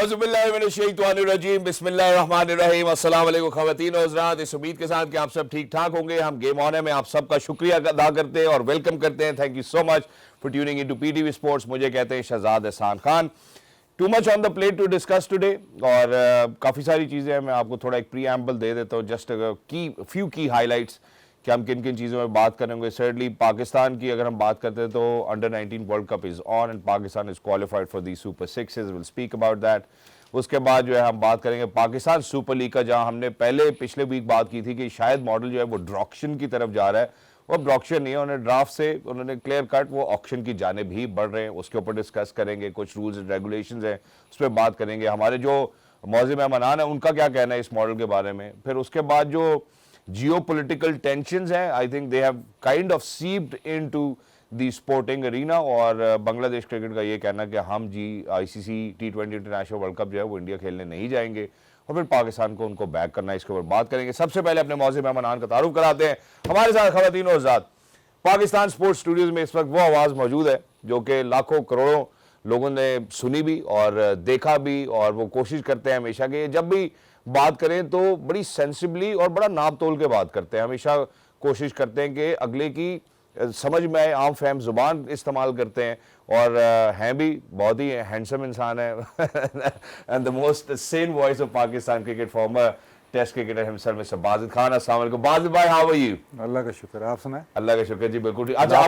औज़ुबिल्लाहिमिनश्शैतानिर्रजीम बिस्मिल्लाहिर्रहमानिर्रहीम अस्सलाम वालेकुम ख़वातीन और हज़रात। इस उम्मीद के साथ कि आप सब ठीक ठाक होंगे, हम गेम ऑन है में आप सबका शुक्रिया अदा करते हैं और वेलकम करते हैं। Thank you so much for tuning into PTV sports. मुझे कहते हैं Shahzad Ehsan Khan. Too much on the plate to discuss today और काफ़ी सारी चीज़ें हैं। मैं आपको थोड़ा एक प्रीएम्बल दे देता हूँ, जस्ट फ्यू की हाईलाइट्स कि हम किन किन चीज़ों में बात करेंगे। सर्टली पाकिस्तान की अगर हम बात करते हैं तो under 19 world cup is on and Pakistan is qualified for the super sixes. Will speak about that. उसके बाद जो है हम बात करेंगे पाकिस्तान सुपर लीग का, जहां हमने पिछले वीक बात की थी कि शायद मॉडल जो है वो ड्रॉक्शन की तरफ जा रहा है। वो ड्रॉक्शन नहीं है, उन्होंने ड्राफ्ट से उन्होंने क्लियर कट वो ऑक्शन की जानिब ही बढ़ रहे हैं। उसके ऊपर डिस्कस करेंगे, कुछ रूल्स एंड रेगुलेशंस हैं उस पर बात करेंगे। हमारे जो मौज़े मेहमान है उनका क्या कहना है इस मॉडल के बारे में। फिर उसके बाद जो जियोपॉलिटिकल टेंशंस हैं, I think they have kind of seeped into the sporting arena. और बांग्लादेश क्रिकेट का ये कहना कि हम ICC T20 international world cup जो है वो इंडिया खेलने नहीं जाएंगे और फिर पाकिस्तान को उनको बैक करना है, इसके ऊपर बात करेंगे। सबसे पहले अपने मौज़े मेहमान का तारुफ कराते हैं। हमारे साथ ख़वातीन और हज़रात, पाकिस्तान स्पोर्ट्स स्टूडियोज़ में इस वक्त वो आवाज़ मौजूद है जो कि लाखों करोड़ों लोगों ने सुनी भी और देखा भी, और वो कोशिश करते हैं हमेशा कि जब भी बात करें तो बड़ी सेंसिबली और बड़ा नाप तोल के बात करते हैं। हमेशा कोशिश करते हैं कि अगले की समझ में आए, आम फहम जुबान इस्तेमाल करते हैं और हैं भी बहुत ही हैंडसम इंसान है and the most sane voice of Pakistan cricket, former test cricketer himself mister Bajid Khan. अस्सलाम वालेकुम बाजिद भाई, हाउ आर यू? अल्लाह का शुक्र, आप सुनाए? अल्लाह का शुक्र जी, बिल्कुल ठीक। अच्छा,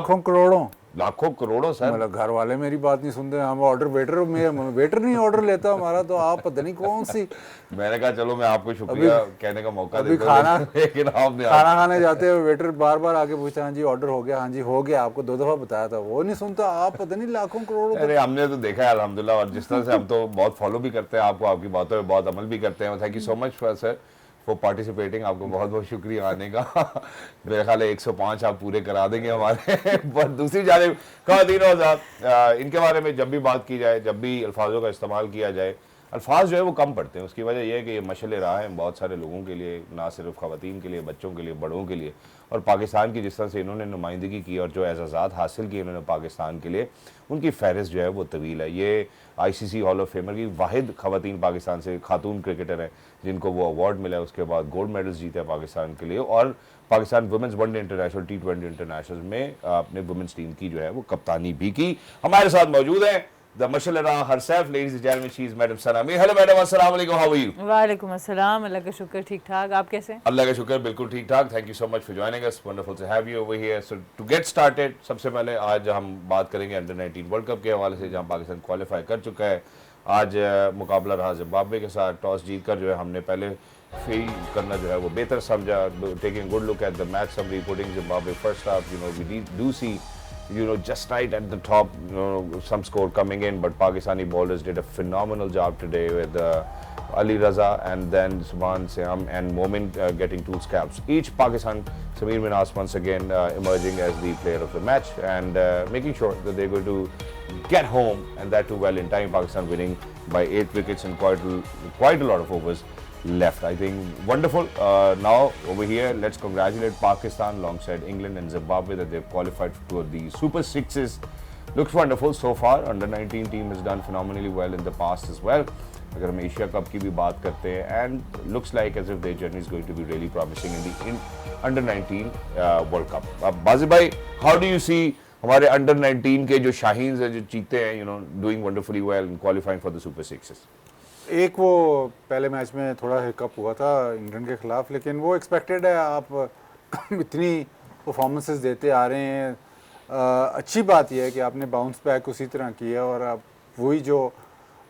लाखों करोड़ों सर, मतलब घर वाले मेरी बात नहीं सुनते। हम ऑर्डर वेटर नहीं ऑर्डर लेता हमारा, तो आप पता नहीं कौन सी। मैंने कहा चलो मैं आपको शुक्रिया कहने का मौका अभी देता हूं, लेकिन आपने खाना खाने जाते हैं, वेटर बार बार आके पूछता है हाँ जी ऑर्डर हो गया, हाँ जी हो गया, आपको 2 दफा बताया था, वो नहीं सुनता। आप पता नहीं लाखों करोड़ों। अरे हमने तो देखा है अल्हम्दुलिल्लाह, और जिस तरह से हम तो बहुत फॉलो भी करते हैं आपको, आपकी बातों पे बहुत अमल भी करते हैं। Thank you so much sir for participating. आपको बहुत बहुत शुक्रिया आने का। मेरे ख्याल है 105 आप पूरे करा देंगे हमारे। पर दूसरी जानिब ख़वातीन और हज़रात, इनके बारे में जब भी बात की जाए, जब भी अल्फाजों का इस्तेमाल किया जाए, अल्फाज जो है वो कम पड़ते हैं। उसकी वजह यह है कि ये मशले राह है बहुत सारे लोगों के लिए, ना सिर्फ ख़वातीन के लिए, बच्चों के लिए, बड़ों के लिए। और पाकिस्तान की जिस तरह से इन्होंने नुमाइंदगी की और जो एजाज़ात हासिल किए इन्होंने पाकिस्तान के लिए, उनकी फहरिस्त जो है वो तवील है। ये आईसीसी हॉल ऑफ फेमर की वाहिद ख़वातीन पाकिस्तान से खातून क्रिकेटर हैं जिनको वो अवार्ड मिला है। उसके बाद गोल्ड मेडल्स जीते हैं पाकिस्तान के लिए, और Pakistan women's one day international T20 international में अपने वुमेंस टीम की जो है वो कप्तानी भी की। हमारे साथ मौजूद हैं the मशल्ला herself, ladies and gentlemen, she is Madam Sana Mir. Hello madam, अस्सलाम वालेकुम, how are you? वालेकुम अस्सलाम, अल्लाह का शुक्र, ठीक ठाक। आप कैसे? अल्लाह का शुक्र, बिल्कुल ठीक ठाक। Thank you so much for joining us, wonderful to have you over here. So to get started, सबसे पहले आज हम बात करेंगे अंडर 19 वर्ल्ड कप के हवाले से, जहां पाकिस्तान क्वालिफाई कर चुका है। आज मुकाबला रहा जिम्बाब्वे के साथ। टॉस जीतकर जो है हमने पहले फील करना जो है वो बेहतर समझा। Taking good look at the match summary, putting Zimbabwe first half, we do see just right at the top, some score coming in, but Pakistani bowlers did a phenomenal job today with Ali Raza and then Subhan Syam and Momin getting 2 scalps each. Pakistan, Sameer Minhas once again emerging as the player of the match and making sure that they're going to get home, and that too well in time. Pakistan winning by 8 wickets and quite a lot of overs left. I think wonderful. Now over here, let's congratulate Pakistan alongside England and Zimbabwe that they've qualified for the Super Sixes. Looks wonderful so far. Under 19 team has done phenomenally well in the past as well. अगर हम Asia cup की भी बात करते हैं, and looks like as if their journey is going to be really promising in the under 19 World Cup. अब बाजिद भाई, how do you see हमारे under 19 के जो शाहीन्स हैं, जो चीते हैं, doing wonderfully well in qualifying for the Super Sixes? एक वो पहले मैच में थोड़ा हिकअप हुआ था इंग्लैंड के खिलाफ, लेकिन वो एक्सपेक्टेड है। आप इतनी परफॉर्मेंसेस देते आ रहे हैं, अच्छी बात यह है कि आपने बाउंस बैक उसी तरह किया, और अब वही जो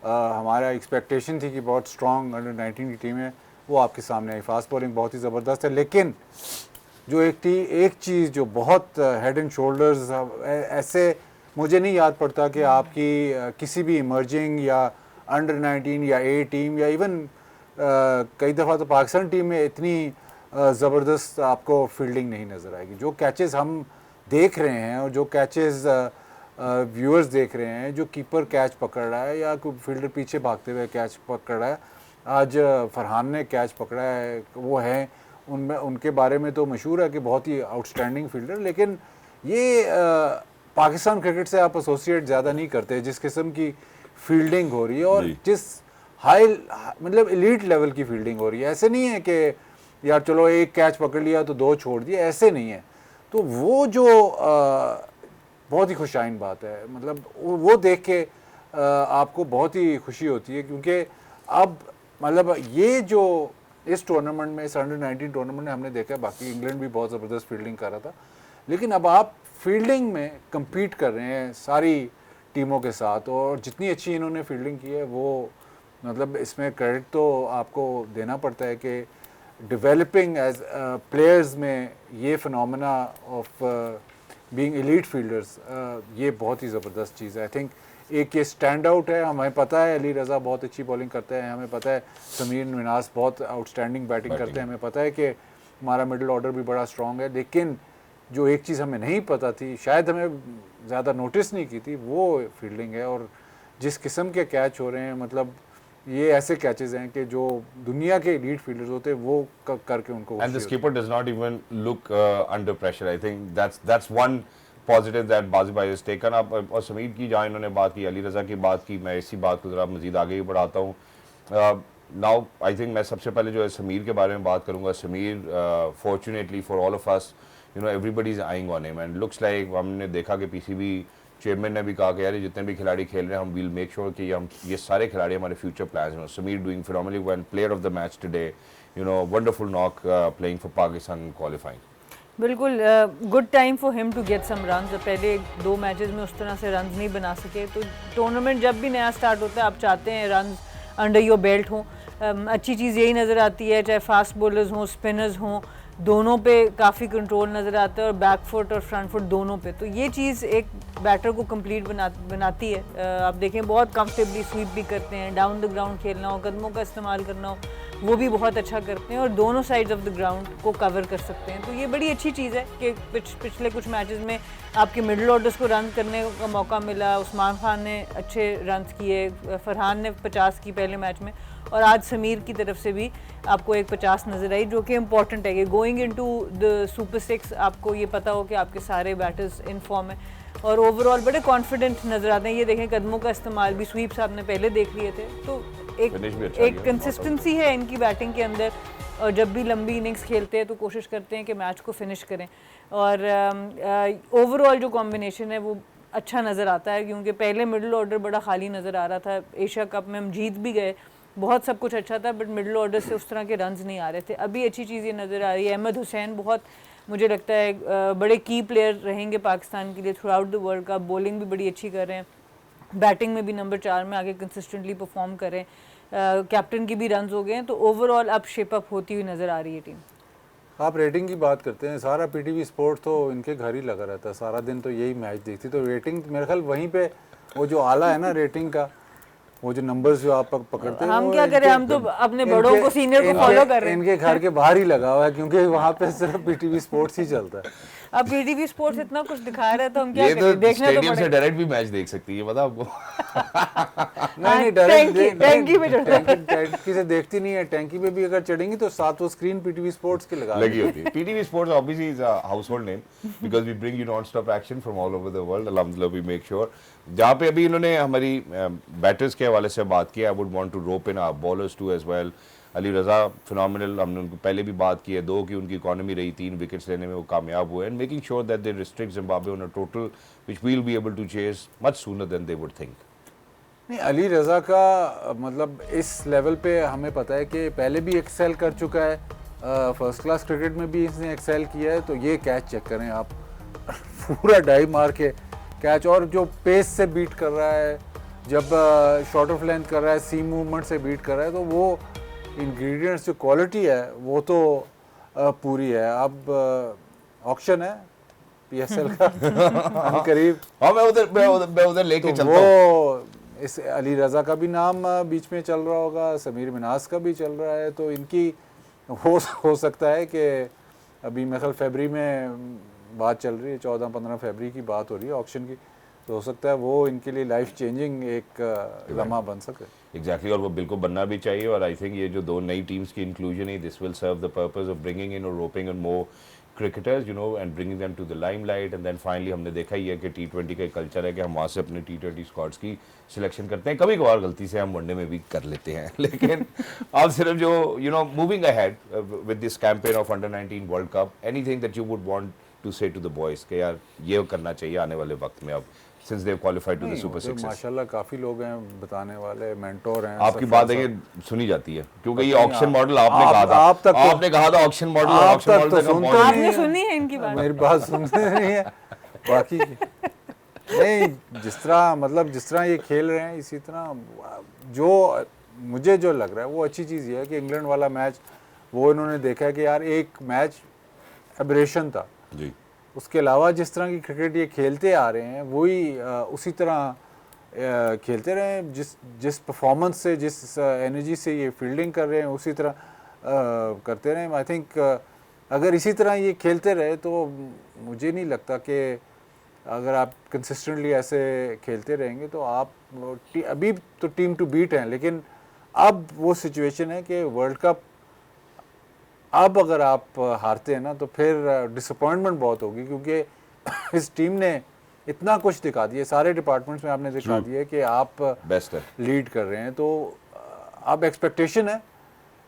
हमारा एक्सपेक्टेशन थी कि बहुत स्ट्रॉन्ग अंडर 19 की टीम है, वो आपके सामने आई। फास्ट बॉलिंग बहुत ही ज़बरदस्त है, लेकिन जो एक चीज़ जो बहुत हेड एंड शोल्डर्स, ऐसे मुझे नहीं याद पड़ता कि आपकी किसी भी इमर्जिंग या अंडर 19 या ए टीम या इवन कई दफ़ा तो पाकिस्तान टीम में इतनी ज़बरदस्त आपको फील्डिंग नहीं नज़र आएगी। जो कैचेस हम देख रहे हैं और जो कैचेस व्यूअर्स देख रहे हैं, जो कीपर कैच पकड़ रहा है या कोई फील्डर पीछे भागते हुए कैच पकड़ रहा है, आज फरहान ने कैच पकड़ा है, वो है उनमें, उनके बारे में तो मशहूर है कि बहुत ही आउटस्टैंडिंग फील्डर। लेकिन ये पाकिस्तान क्रिकेट से आप एसोसिएट ज़्यादा नहीं करते जिस किस्म की फील्डिंग हो रही है और जिस हाई मतलब एलीट लेवल की फील्डिंग हो रही है। ऐसे नहीं है कि यार चलो एक कैच पकड़ लिया तो 2 छोड़ दिए, ऐसे नहीं है। तो वो जो बहुत ही खुशाइन बात है, मतलब वो देख के आपको बहुत ही खुशी होती है, क्योंकि अब मतलब ये जो इस टूर्नामेंट में, इस अंडर-19 टूर्नामेंट में हमने देखा है, बाकी इंग्लैंड भी बहुत ज़बरदस्त फील्डिंग कर रहा था, लेकिन अब आप फील्डिंग में compete कर रहे हैं सारी टीमों के साथ, और जितनी अच्छी इन्होंने फील्डिंग की है वो मतलब इसमें क्रेडिट तो आपको देना पड़ता है कि डेवलपिंग एज प्लेयर्स में ये phenomena of being elite fielders, ये बहुत ही ज़बरदस्त चीज़ है। आई थिंक एक ये स्टैंड आउट है। हमें पता है अली रज़ा बहुत अच्छी बॉलिंग करते हैं, हमें पता है समीर मिनास बहुत आउटस्टैंडिंग बैटिंग करते हैं, हमें पता है कि हमारा मिडिल ऑर्डर भी बड़ा स्ट्रॉन्ग है, लेकिन जो एक चीज़ हमें नहीं पता थी, शायद हमें ज़्यादा नोटिस नहीं की थी, वो फील्डिंग है। और जिस किस्म के कैच हो रहे हैं, मतलब ये ऐसे कैचेस हैं कि जो दुनिया के एलीट फील्डर्स होते हैं वो करके उनको And the खुशी होती skipper does not even look under pressure. I think that's one positive that Bazi bhai has taken up. और समीर की जहाँ इन्होंने बात की, अली रज़ा की बात की, मैं इसी बात को ज़रा मज़ीद आगे ही बढ़ाता हूँ। नाउ आई थिंक मैं सबसे पहले जो है समीर के बारे में बात करूँगा। Sameer fortunately for all of us, you know, everybody is eyeing on him and looks like, हमने देखा कि पीसीबी चेयरमैन ने भी कहा कि यार ये जितने भी खिलाड़ी खेल रहे हैं, हम विल मेक श्योर कि हम ये सारे खिलाड़ी हमारे फ्यूचर प्लान्स में। Sameer doing phenomenally well, player of the match today, you know, wonderful knock playing for Pakistan qualifying. बिल्कुल good time for him to get some runs. पहले 2 मैचेस में उस तरह से रन्स नहीं बना सके, तो टूर्नामेंट जब भी नया स्टार्ट होता है आप चाहते हैं रन्स अंडर योर बेल्ट हों। अच्छी चीज़ यही नज़र आती है, चाहे फास्ट बॉलर्स हों, स्पिनर्स हों, दोनों पे काफ़ी कंट्रोल नज़र आता है, और बैक फुट और फ्रंट फुट दोनों पे। तो ये चीज़ एक बैटर को कंप्लीट बनाती है। आप देखें बहुत कंफर्टेबली स्वीप भी करते हैं, डाउन द ग्राउंड खेलना हो, कदमों का इस्तेमाल करना हो, वो भी बहुत अच्छा करते हैं, और दोनों साइड्स ऑफ द ग्राउंड को कवर कर सकते हैं। तो ये बड़ी अच्छी चीज़ है कि पिछले कुछ मैचेस में आपके मिडिल ऑर्डर्स को रन करने का मौका मिला। उस्मान खान ने अच्छे रन्स किए, फरहान ने 50 की पहले मैच में, और आज समीर की तरफ से भी आपको एक 50 नज़र आई, जो कि इम्पॉर्टेंट है कि गोइंग इनटू द सुपर 6 आपको ये पता हो कि आपके सारे बैटर्स इन फॉर्म है, और ओवरऑल बड़े कॉन्फिडेंट नज़र आते हैं। ये देखें कदमों का इस्तेमाल भी, स्वीप्स आपने पहले देख लिए थे, तो एक कंसिस्टेंसी है इनकी बैटिंग के अंदर, और जब भी लंबी इनिंग्स खेलते हैं तो कोशिश करते हैं कि मैच को फिनिश करें। और ओवरऑल जो कॉम्बिनेशन है वो अच्छा नज़र आता है, क्योंकि पहले मिडिल ऑर्डर बड़ा खाली नज़र आ रहा था। एशिया कप में हम जीत भी गए, बहुत सब कुछ अच्छा था, बट मिडिल ऑर्डर से उस तरह के रन्स नहीं आ रहे थे। अभी अच्छी चीज़ ये नज़र आ रही है। अहमद हुसैन बहुत, मुझे लगता है बड़े की प्लेयर रहेंगे पाकिस्तान के लिए through out the world cup. Bowling भी बड़ी अच्छी कर रहे हैं, बैटिंग में भी नंबर 4 में आगे कंसिस्टेंटली परफॉर्म करें। कैप्टन की भी रन्स हो गए हैं, तो ओवरऑल अब शेप अप होती हुई नज़र आ रही है टीम। आप रेटिंग की बात करते हैं, सारा पीटीवी स्पोर्ट तो इनके घर ही लगा रहता है, सारा दिन तो यही मैच देखती, तो रेटिंग मेरे ख्याल वहीं पे वो जो आला है ना रेटिंग का, वो जो नंबर्स जो आप पकड़ते हैं, हम क्या करें, हम तो अपने बड़ों को, सीनियर को फॉलो कर रहे हैं। इनके घर के बाहर ही लगा हुआ है, क्योंकि वहाँ पे सिर्फ पीटीवी स्पोर्ट्स ही चलता है। अब पीटीवी स्पोर्ट्स इतना कुछ दिखा रहा है, तो हम क्या ये करें, तो देखना तो स्टेडियम से पड़ेगा। डायरेक्ट भी मैच देख सकती है, पता आपको। नहीं टैंकी पे चढ़ टैंकी से देखती नहीं है, टैंकी पे भी अगर चढ़ेंगी तो साथ वो स्क्रीन पीटीवी स्पोर्ट्स की लगी होती है। PTV sports obviously is a household name because we bring you non stop action from all over the world. अल्हम्दुलिल्लाह वी मेक श्योर। जहाँ पे अभी इन्होंने हमारी बैटर्स के हवाले से बात की, I would want to rope in our bowlers too as well. Ali Raza phenomenal, हमने उनको पहले भी बात की है, 2 की उनकी इकॉनमी रही, 3 विकेट्स लेने में वो कामयाब हुए, and making sure that they restrict Zimbabwe on a total which we will be able to chase much sooner than they would think. नहीं, अली रज़ा का मतलब इस लेवल पे हमें पता है कि पहले भी एक्सेल कर चुका है, फर्स्ट क्लास क्रिकेट में भी इसने एक्सेल किया है। तो ये कैच चेक करें आप, पूरा डाइव मार के कैच, और जो पेस से बीट कर रहा है, जब शॉर्ट ऑफ लेंथ कर रहा है, सीम मूवमेंट से बीट कर रहा है, तो वो इंग्रेडिएंट्स जो क्वालिटी है वो तो पूरी है। अब ऑक्शन है पीएसएल का करीब, हाँ मैं उधर लेके तो चलता हूँ। वो इस अली रज़ा का भी नाम बीच में चल रहा होगा, समीर मिनास का भी चल रहा है, तो इनकी हो सकता है कि अभी मेरे ख्याल फरवरी में बात चल रही है, 14-15 फरवरी की बात हो रही है ऑक्शन की, तो हो सकता है वो इनके लिए लाइफ चेंजिंग एक लम्हा बन सके। एग्जैक्टली, और वो बिल्कुल बनना भी चाहिए। और आई थिंक ये जो 2 नई टीम्स की इंक्लूजन है, this will serve the purpose of bringing in और roping in more cricketers, you know, and bringing them to the limelight. And then finally हमने देखा ही है कि T20 का कल्चर है कि हम वहाँ से अपने T20 स्क्वाड्स की सिलेक्शन करते हैं. कभी कभार गलती से हम वनडे में भी कर लेते हैं, लेकिन आप सिर्फ जो you know moving ahead with this campaign of Under-19 World Cup, anything that you would want to say to the boys कि यार ये करना चाहिए आने वाले वक्त में अब, since they've qualified to the Super Sixes. माशाल्लाह काफ़ी लोग हैं बताने वाले, मेंटोर हैं. आपकी बात है कि सुनी जाती है क्योंकि ये ऑक्शन मॉडल आपने आप- कहा था, आप तक तो- आपने कहा था ऑक्शन मॉडल, आप ऑक्शन तक मॉडल तो तक हम सुनते पहुंचे आपने नहीं। सुनी है इनकी बात? मेरी बात सुनते नहीं है बाकी नहीं. जिस तरह ये खेल रहे हैं इसी तरह जो मुझे जो लग रहा है वो अच्छी चीज़ ये है कि इंग्लैंड वाला मैच वो इन्होंने देखा है कि यार एक मैच एब्रेशन था जी. उसके अलावा जिस तरह की क्रिकेट ये खेलते आ रहे हैं वही उसी तरह खेलते रहे. जिस परफॉर्मेंस से जिस एनर्जी से ये फील्डिंग कर रहे हैं उसी तरह करते रहे. आई थिंक अगर इसी तरह ये खेलते रहे तो मुझे नहीं लगता कि अगर आप कंसिस्टेंटली ऐसे खेलते रहेंगे तो आप अभी तो टीम टू बीट हैं, लेकिन अब वो सिचुएशन है कि वर्ल्ड कप अब अगर आप हारते हैं ना तो फिर डिसअपॉइंटमेंट बहुत होगी, क्योंकि इस टीम ने इतना कुछ दिखा दिया, सारे डिपार्टमेंट्स में आपने दिखा दिया कि आप बेस्ट है. लीड कर रहे हैं. तो अब एक्सपेक्टेशन है,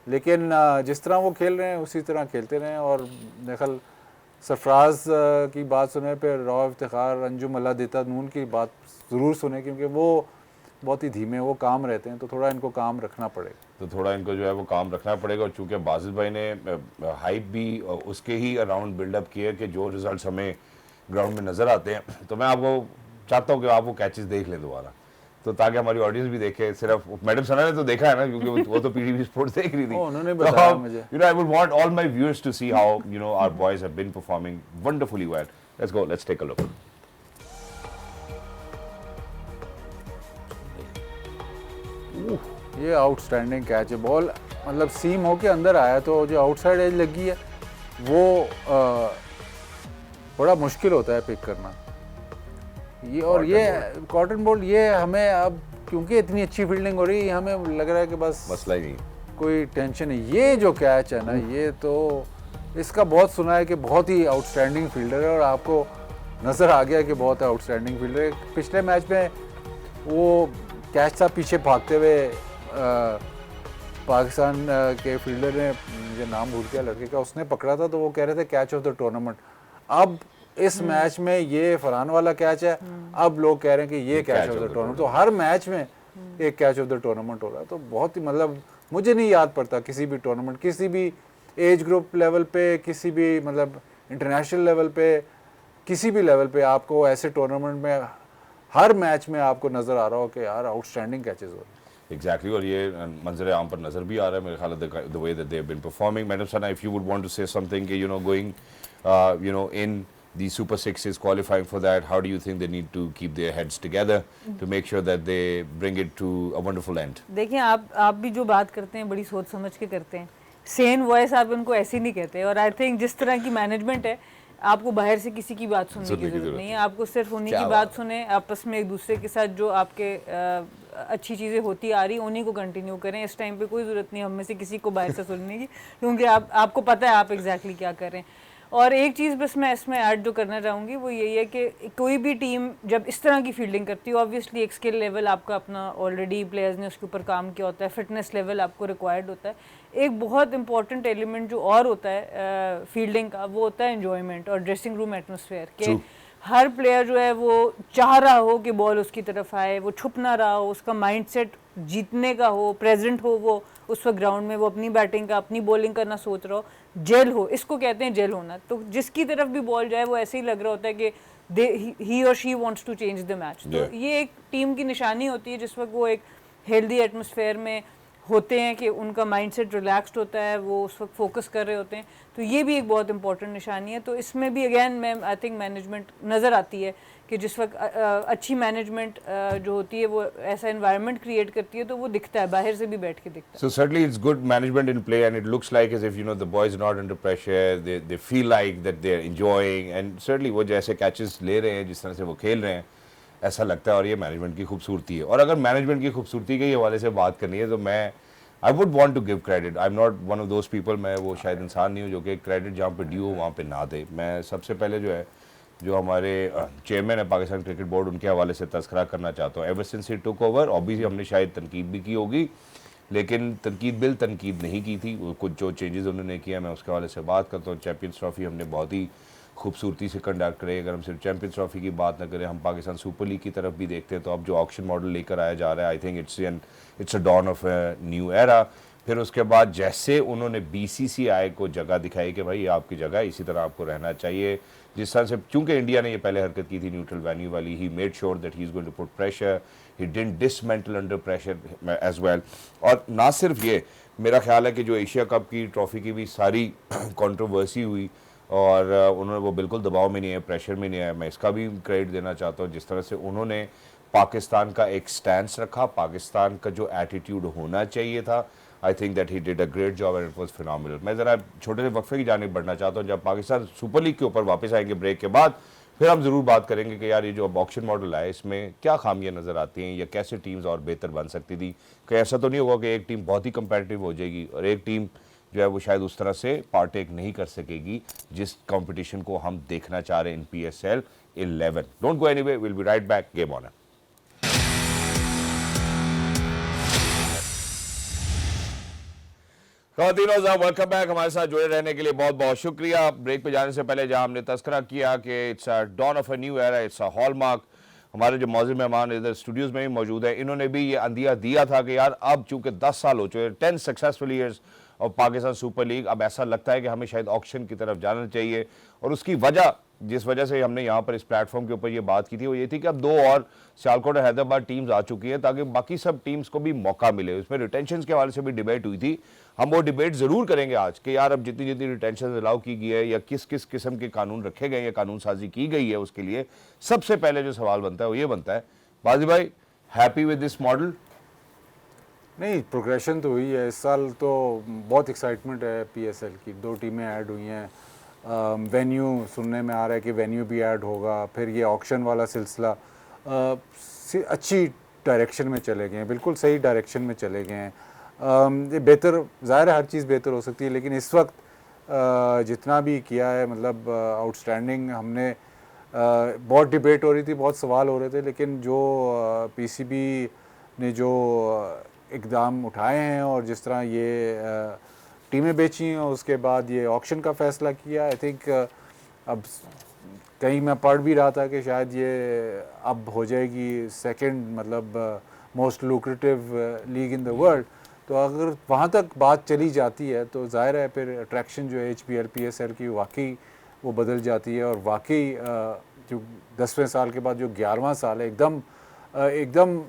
लेकिन जिस तरह वो खेल रहे हैं उसी तरह खेलते रहें. और मेरे ख्याल सरफराज की बात सुने पे रॉ इफ्तिखार, अंजुम अल्लाह देता नून की बात ज़रूर सुने, क्योंकि वो बहुत ही धीमे वो काम रहते हैं, तो थोड़ा इनको काम रखना पड़ेगा. तो थोड़ा इनको जो है वो काम रखना पड़ेगा. और चूंकि बाजिद भाई ने हाइप भी उसके ही अराउंड बिल्डअप किया कि जो रिजल्ट्स हमें ग्राउंड में नज़र आते हैं, तो मैं आपको चाहता हूँ कि आप वो कैचेस देख लें दोबारा, तो ताकि हमारी ऑडियंस भी देखे. सिर्फ मैडम सना ने तो देखा है ना, क्योंकि वो तो पीटीवी स्पोर्ट्स देख रही थी. उन्होंने बताया मुझे. You know, I would want all my viewers to see how you know our boys have been performing wonderfully well. Let's go. Let's take a look. ये आउटस्टैंडिंग कैच है. बॉल मतलब सीम होके अंदर आया, तो जो आउटसाइड एज लगी है वो बड़ा मुश्किल होता है पिक करना. ये और ये कॉटन बॉल ये हमें अब क्योंकि इतनी अच्छी फील्डिंग हो रही है, हमें लग रहा है कि बस मसला ही नहीं. कोई टेंशन नहीं. ये जो कैच है ना, ये तो इसका बहुत सुना है कि बहुत ही आउटस्टैंडिंग फील्डर है, और आपको नज़र आ गया कि बहुत आउटस्टैंडिंग फील्डर है. पिछले मैच में वो कैच था पीछे भागते हुए पाकिस्तान के फील्डर ने, मुझे नाम भूल गया लड़के का, उसने पकड़ा था, तो वो कह रहे थे कैच ऑफ द टूर्नामेंट. अब इस मैच में ये फरहान वाला कैच है, अब लोग कह रहे हैं कि ये कैच ऑफ द टूर्नामेंट. तो हर मैच में एक कैच ऑफ द टूर्नामेंट हो रहा है. तो बहुत ही मतलब मुझे नहीं याद पड़ता किसी भी टूर्नामेंट, किसी भी एज ग्रुप लेवल पे, किसी भी मतलब इंटरनेशनल लेवल पे, किसी भी लेवल पे आपको ऐसे टूर्नामेंट में हर मैच में आपको नज़र आ रहा हो कि यार आउटस्टैंडिंग कैचेस हो रहे हैं. Exactly. और ये मंजर आम पर नज़र भी आ रहा है मेरे ख्याल है, the way that they have been performing. Madam Sana, if you would want to say something, you know, going, you know, in the Super Sixes, qualifying for that, how do you think they need to keep their heads together to make sure that they bring it to a wonderful end? देखिए आप भी जो बात करते हैं बड़ी सोच समझ के करते हैं. सेन वॉइस आप उनको ऐसे नहीं कहते. और आई थिंक जिस तरह की मैनेजमेंट है, आपको बाहर से किसी की बात सुनने की जरूरत नहीं है. आपको सिर्फ उन्हीं की बात सुने, आपस में एक दूसरे के साथ जो आपके अच्छी चीज़ें होती आ रही उन्हीं को कंटिन्यू करें. इस टाइम पे कोई ज़रूरत नहीं हम में से किसी को बाहर से सुनने की, क्योंकि आपको पता है आप एग्जैक्टली क्या कर रहे हैं. और एक चीज़ बस मैं इसमें ऐड जो करना चाहूँगी वो यही है कि कोई भी टीम जब इस तरह की फील्डिंग करती है, ऑब्वियसली एक स्किल लेवल आपका अपना ऑलरेडी प्लेयर्स ने उसके ऊपर काम किया होता है, फिटनेस लेवल आपको रिक्वायर्ड होता है. एक बहुत इंपॉर्टेंट एलिमेंट जो और होता है फील्डिंग का, वो होता है एन्जॉयमेंट और ड्रेसिंग रूम एटमोसफेयर. कि हर प्लेयर जो है वो चाह रहा हो कि बॉल उसकी तरफ आए, वो छुप ना रहा हो, उसका माइंडसेट जीतने का हो, प्रेजेंट हो वो उस वक्त ग्राउंड में, वो अपनी बैटिंग का अपनी बॉलिंग करना सोच रहा हो, जेल हो. इसको कहते हैं जेल होना. तो जिसकी तरफ भी बॉल जाए वो ऐसे ही लग रहा होता है कि ही और she wants to change the match. तो ये एक टीम की निशानी होती है जिस वक्त वो एक हेल्दी एटमोसफेयर में होते हैं कि उनका माइंडसेट रिलैक्स्ड होता है, वो उस वक्त फोकस कर रहे होते हैं. तो ये भी एक बहुत इंपॉर्टेंट निशानी है. तो इसमें भी अगेन मैं आई थिंक मैनेजमेंट नज़र आती है कि जिस वक्त अच्छी मैनेजमेंट जो होती है वो ऐसा एनवायरनमेंट क्रिएट करती है, तो वो दिखता है, बाहर से भी बैठ के दिखता है. So certainly it's good management in play, and it looks like as if you know the boys are not under pressure. They feel like that they're enjoying, and certainly वो जैसे catches ले रहे हैं, जिस तरह से वो खेल रहे हैं, ऐसा लगता है. और ये मैनेजमेंट की खूबसूरती है. और अगर मैनेजमेंट की खूबसूरती के हवाले से बात करनी है तो मैं I would want to give credit, I am not one of those people, मैं वो शायद इंसान नहीं हूँ जो कि क्रेडिट जहाँ पे ड्यू हो वहाँ पे ना दे। मैं सबसे पहले जो है जो हमारे चेयरमैन है पाकिस्तान क्रिकेट बोर्ड, उनके हवाले से तस्करा करना चाहता हूँ। Ever since he took over, obviously हमने शायद तनकीद भी की होगी, लेकिन तनकीद नहीं की थी। कुछ जो चेंजेस उन्होंने किया मैं उसके हवाले से बात करता हूँ। चैम्पियंस ट्रॉफी हमने बहुत ही खूबसूरती से कंडक्ट करे। अगर हम सिर्फ चैम्पियंस ट्रॉफी की बात ना करें, हम पाकिस्तान सुपर लीग की तरफ भी देखते हैं तो अब जो ऑक्शन मॉडल लेकर आया जा रहा है, I think it's a dawn of a new era. फिर उसके बाद जैसे उन्होंने BCCI को जगह दिखाई कि भाई आपकी जगह इसी तरह आपको रहना चाहिए, जिस तरह से, क्योंकि इंडिया ने ये पहले हरकत की थी न्यूट्रल वेन्यू वाली, he made sure that he is going to put pressure, he didn't dismantle under pressure as well. और ना सिर्फ ये, मेरा ख्याल है कि जो एशिया कप की ट्रॉफी की भी सारी कंट्रोवर्सी हुई और उन्होंने वो बिल्कुल दबाव में नहीं है, प्रेशर में नहीं है, मैं इसका भी क्रेडिट देना चाहता हूँ। जिस तरह से उन्होंने पाकिस्तान का एक स्टैंड रखा, पाकिस्तान का जो एटीट्यूड होना चाहिए था, I think that he did a great job and it was phenomenal. मैं ज़रा छोटे से वक्फे की जानिब बढ़ना चाहता हूँ। जब पाकिस्तान सुपर लीग के ऊपर वापस आएंगे ब्रेक के बाद, फिर हम ज़रूर बात करेंगे कि यार ये जो अब ऑक्शन मॉडल है इसमें क्या खामियां नज़र आती हैं या कैसे टीम्स और बेहतर बन सकती थी। कहीं ऐसा तो नहीं होगा कि एक टीम बहुत ही कंपेटिटिव हो जाएगी और एक टीम जो है वो शायद उस तरह से पार्टेक नहीं कर सकेगी जिस कंपटीशन को हम देखना चाह रहे हैं इन PSL 11। Don't go anyway, will be right back, game on. Welcome back, हमारे साथ जुड़े रहने के लिए बहुत बहुत शुक्रिया। ब्रेक पे जाने से पहले जहां हमने तस्करा किया कि it's a dawn of a new era, it's a hallmark, हमारे जो मौजूद मेहमान इधर स्टूडियोज में भी मौजूद है, इन्होंने भी ये अंदिया दिया था कि यार अब चूंकि 10 साल हो चुके, 10 सक्सेसफुल ईयर्स और पाकिस्तान सुपर लीग, अब ऐसा लगता है कि हमें शायद ऑक्शन की तरफ जाना चाहिए। और उसकी वजह, जिस वजह से हमने यहाँ पर इस प्लेटफॉर्म के ऊपर ये बात की थी, वो ये थी कि अब 2 और सियालकोट और हैदराबाद टीम्स आ चुकी हैं ताकि बाकी सब टीम्स को भी मौका मिले। उसमें रिटेंशन के हवाले से भी डिबेट हुई थी, हम वो डिबेट ज़रूर करेंगे आज कि यार अब जितनी जितनी रिटेंशन अलाउ की गई है या किस किस किस्म के कानून रखे गए या कानून साजी की गई है, उसके लिए सबसे पहले जो सवाल बनता है वो ये बनता है, बाजी भाई हैप्पी विद दिस मॉडल? नहीं, प्रोग्रेशन तो हुई है इस साल, तो बहुत एक्साइटमेंट है PSL की। 2 टीमें ऐड हुई हैं, वेन्यू सुनने में आ रहा है कि वेन्यू भी ऐड होगा, फिर ये ऑक्शन वाला सिलसिला अच्छी डायरेक्शन में चले गए हैं, बिल्कुल सही डायरेक्शन में चले गए हैं। ये बेहतर, ज़ाहिर है हर चीज़ बेहतर हो सकती है, लेकिन इस वक्त जितना भी किया है मतलब आउटस्टैंडिंग। हमने बहुत डिबेट हो रही थी, बहुत सवाल हो रहे थे, लेकिन जो PCB ने जो इकदाम उठाए हैं और जिस तरह ये टीमें बेची हैं और उसके बाद ये ऑक्शन का फ़ैसला किया, आई थिंक अब कहीं मैं पढ़ भी रहा था कि शायद ये अब हो जाएगी सेकंड मतलब most lucrative league in the world. तो अगर वहाँ तक बात चली जाती है तो जाहिर है फिर अट्रैक्शन जो है HPL PSL की वाकई वो बदल जाती है। और वाकई जो 10वें साल के बाद जो 11वां साल है, एकदम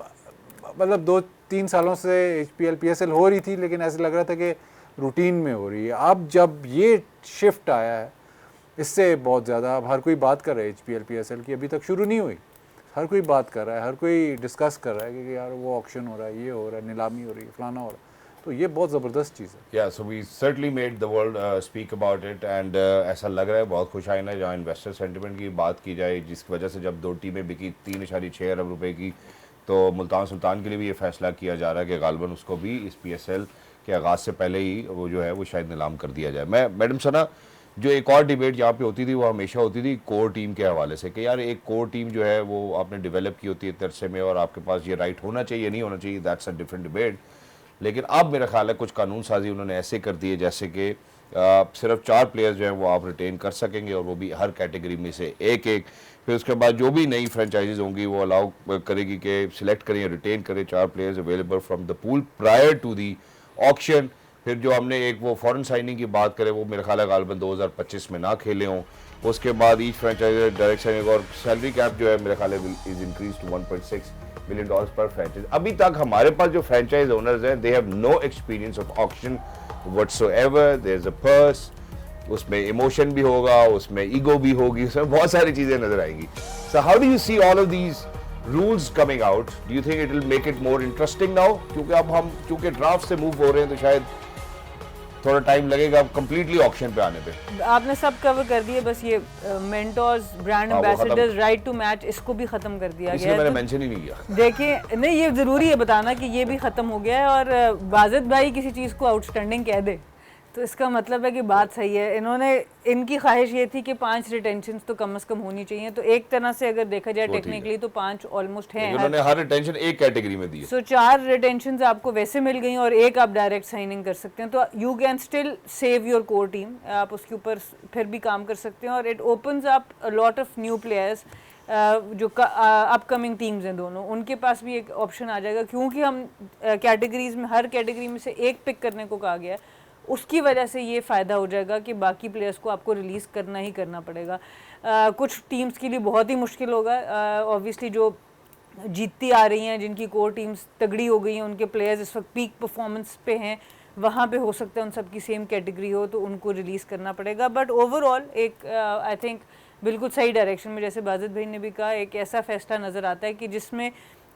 मतलब 2-3 सालों से HPL PSL हो रही थी, लेकिन ऐसे लग रहा था कि रूटीन में हो रही है। अब जब ये शिफ्ट आया है, इससे बहुत ज़्यादा अब हर कोई बात कर रहा है HPL PSL की, अभी तक शुरू नहीं हुई, हर कोई बात कर रहा है, हर कोई डिस्कस कर रहा है कि यार वो ऑक्शन हो रहा है, ये हो रहा है, नीलामी हो रही है, फलाना हो रहा है। तो ये बहुत ज़बरदस्त चीज़ है। या so we certainly made the world speak about it and ऐसा लग रहा है बहुत खुश आइना जहाँ इन्वेस्टर सेंटिमेंट की बात की जाए, जिसकी वजह से जब 2 टीमें बिकी 3.6 अरब रुपए की, तो मुल्तान सुल्तान के लिए भी ये फैसला किया जा रहा है कि गालबन उसको भी इस PSL के आगाज़ से पहले ही वो जो है वो शायद नीलाम कर दिया जाए। मैं मैडम सना, जो एक और डिबेट यहाँ पे होती थी वो हमेशा होती थी कोर टीम के हवाले से कि यार एक कोर टीम जो है वो आपने डेवलप की होती है तरसे में और आपके पास ये राइट होना चाहिए नहीं होना चाहिए, दैट्स अ डिफरेंट डिबेट। लेकिन अब मेरा ख्याल है कुछ कानून साजी उन्होंने ऐसे कर दिए जैसे कि सिर्फ 4 प्लेयर्स जो हैं वो आप रिटेन कर सकेंगे और वो भी हर कैटेगरी में से एक। फिर उसके बाद जो भी नई फ्रेंचाइजीज होंगी वो अलाउ करेगी कि सिलेक्ट करें या रिटेन करें 4 players available from the pool prior to the auction. फिर जो हमने एक वो फॉरेन साइनिंग की बात करें वो मेरा ख्याल है गालबन 2025 में ना खेले हों। उसके बाद ईच फ्रेंचाइज डायरेक्ट साइनिंग और सैलरी कैप जो है मेरा ख्याल है इज इंक्रीज टू $1.6 million पर फ्रेंचाइज। अभी तक हमारे पास जो फ्रेंचाइज ओनर्स हैं they have no experience of auction whatsoever. There is a purse, उसमें इमोशन भी होगा, उसमें ईगो भी होगी, उसमें बहुत सारी चीजें नजर आएंगी। So how do you see all of these rules coming out? Do you think it will make it more interesting now? क्योंकि अब हम ड्राफ्ट से मूव हो रहे हैं तो शायद थोड़ा टाइम लगेगा कंप्लीटली ऑक्शन पे आने पे। आपने सब कवर कर दिए, बस ये मेंटोर्स, ब्रांड हाँ, वो खत्म। एम्बेसडर्स, राइट टू मैच, इसको भी खत्म कर दिया इसलिए गया मैंने है। मेंशन ही नहीं किया। तो देखिए, नहीं ये ज़रूरी है बताना कि ये भी ख़त्म हो गया है, और बाजिद भाई किसी चीज़ को आउटस्टैंडिंग कह दे तो इसका मतलब है कि बात सही है। इनकी ख्वाहिश ये थी कि 5 रिटेंशंस तो कम से कम होनी चाहिए, तो एक तरह से अगर देखा जाए वो ठीक है। टेक्निकली तो 5 ऑलमोस्ट हैं। उन्होंने हर रिटेंशन एक कैटेगरी में दी है। सो 4 रिटेंशंस आपको वैसे मिल गई और एक आप डायरेक्ट साइनिंग कर सकते हैं, तो you can still save your core team, आप उसके ऊपर फिर भी काम कर सकते हैं, और it opens up a lot of new players जो अपकमिंग टीम्स हैं दोनों, उनके पास भी एक ऑप्शन आ जाएगा, क्योंकि हम कैटेगरीज में हर कैटेगरी में से एक पिक करने को कहा गया है। उसकी वजह से ये फ़ायदा हो जाएगा कि बाकी प्लेयर्स को आपको रिलीज़ करना ही करना पड़ेगा। कुछ टीम्स के लिए बहुत ही मुश्किल होगा, ऑब्वियसली जो जीतती आ रही हैं, जिनकी कोर टीम्स तगड़ी हो गई हैं, उनके प्लेयर्स इस वक्त पीक परफॉर्मेंस पे हैं, वहाँ पे हो सकता है उन सबकी सेम कैटेगरी हो तो उनको रिलीज़ करना पड़ेगा। बट ओवरऑल एक आई थिंक बिल्कुल सही डायरेक्शन में, जैसे बाजिद भाई ने भी कहा, एक ऐसा फैसला नज़र आता है कि जिसमें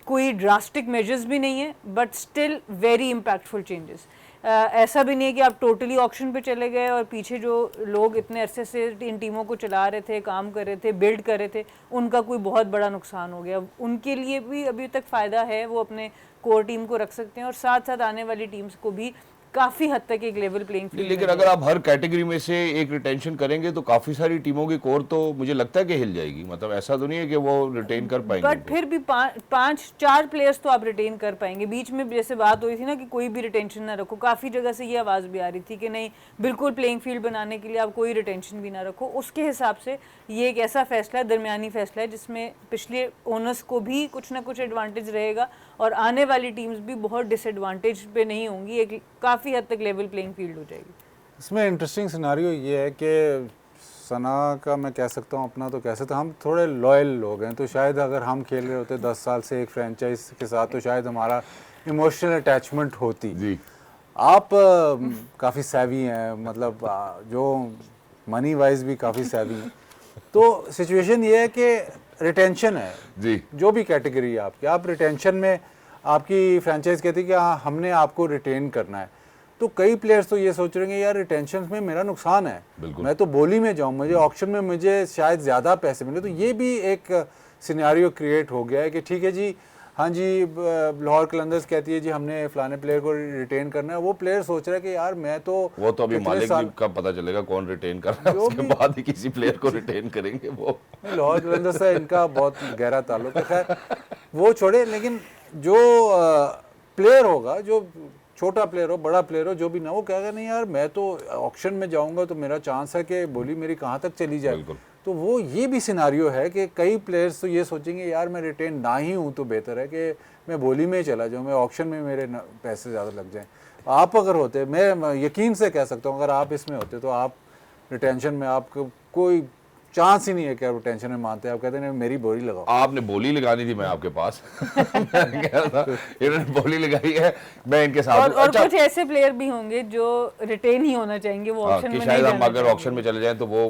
कोई ड्रास्टिक मेजर्स भी नहीं है but still very impactful changes. ऐसा भी नहीं है कि आप टोटली ऑक्शन पे चले गए और पीछे जो लोग इतने अरसे से इन टीमों को चला रहे थे, काम कर रहे थे, बिल्ड कर रहे थे, उनका कोई बहुत बड़ा नुकसान हो गया। उनके लिए भी अभी तक फ़ायदा है, वो अपने कोर टीम को रख सकते हैं और साथ साथ आने वाली टीम्स को भी काफ़ी हद तक एक लेवल प्लेइंग फील्ड। लेकिन अगर आप हर कैटेगरी में से एक रिटेंशन करेंगे तो काफी सारी टीमों की कोर तो मुझे लगता है कि हिल जाएगी। मतलब ऐसा तो नहीं है कि वो रिटेन कर पाएंगे। बट फिर भी 4 प्लेयर्स तो आप रिटेन कर पाएंगे। बीच में जैसे बात हुई थी ना कि कोई भी रिटेंशन ना रखो, काफ़ी जगह से ये आवाज़ भी आ रही थी कि नहीं, बिल्कुल प्लेइंग फील्ड बनाने के लिए आप कोई रिटेंशन भी ना रखो। उसके हिसाब से ये एक ऐसा फैसला है, दरमियानी फैसला है, जिसमें पिछले ओनर्स को भी कुछ ना कुछ एडवांटेज रहेगा और आने वाली टीम्स भी बहुत डिसएडवांटेज पे नहीं होंगी, एक काफ़ी हद तक लेवल प्लेइंग फील्ड हो जाएगी। इसमें इंटरेस्टिंग सिनारियो ये है कि सना का मैं कह सकता हूँ, अपना तो कह सकता हूँ, हम थोड़े लॉयल लोग हैं, तो शायद अगर हम खेल रहे होते 10 साल से एक फ्रेंचाइज के साथ तो शायद हमारा इमोशनल अटैचमेंट होती जी। आप काफ़ी सैवी हैं, मतलब जो मनी वाइज भी काफ़ी सैवी हैं, तो सिचुएशन ये है कि रिटेंशन है जी। जो भी कैटेगरी है आपकी, आप रिटेंशन में आपकी फ्रेंचाइज कहती है कि हाँ हमने आपको रिटेन करना है, तो कई प्लेयर्स तो ये सोच रहे हैं यार रिटेंशन में मेरा नुकसान है, मैं तो बोली में जाऊँ, मुझे ऑक्शन में मुझे शायद ज़्यादा पैसे मिले। तो ये भी एक सिनेरियो क्रिएट हो गया है कि ठीक है जी, हाँ जी, लाहौर कलंदर्स कहती है जी हमने फलाने प्लेयर को रिटेन करना है, वो प्लेयर सोच रहा है कि यार मैं तो वो तो अभी मालिक का पता चलेगा कौन रिटेन कर रहा है, उसके बाद ही किसी प्लेयर को रिटेन करेंगे। वो लाहौर कलंदर्स से इनका बहुत गहरा ताल्लुक है, खैर वो छोड़े। लेकिन जो प्लेयर होगा, जो छोटा प्लेयर हो, बड़ा प्लेयर हो, जो भी ना, वो कहेगा नहीं यार मैं तो ऑक्शन में जाऊंगा तो मेरा चांस है कि बोली मेरी कहाँ तक चली जाए। तो वो ये भी सिनारियो है कि कई प्लेयर्स तो ये सोचेंगे यार मैं रिटेन ना ही हूँ तो बेहतर है कि मैं बोली में ही चला जाऊँ, मैं ऑक्शन में मेरे पैसे ज़्यादा लग जाएं। आप अगर होते, मैं यकीन से कह सकता हूँ, अगर आप इसमें होते तो आप रिटेंशन में, आपको कोई चांस ही नहीं है कि आप टेंशन में मानते हैं, आप कहते हैं मेरी बोली लगाओ। आपने बोली लगानी थी, मैं आपके पास मैं कह रहा था इन्होंने बोली लगाई है, मैं इनके साथ और अच्छा, कुछ ऐसे प्लेयर भी होंगे जो रिटेन ही होना चाहेंगे, वो ऑक्शन में शायद नहीं हम अगर ऑक्शन में चले जाएं तो वो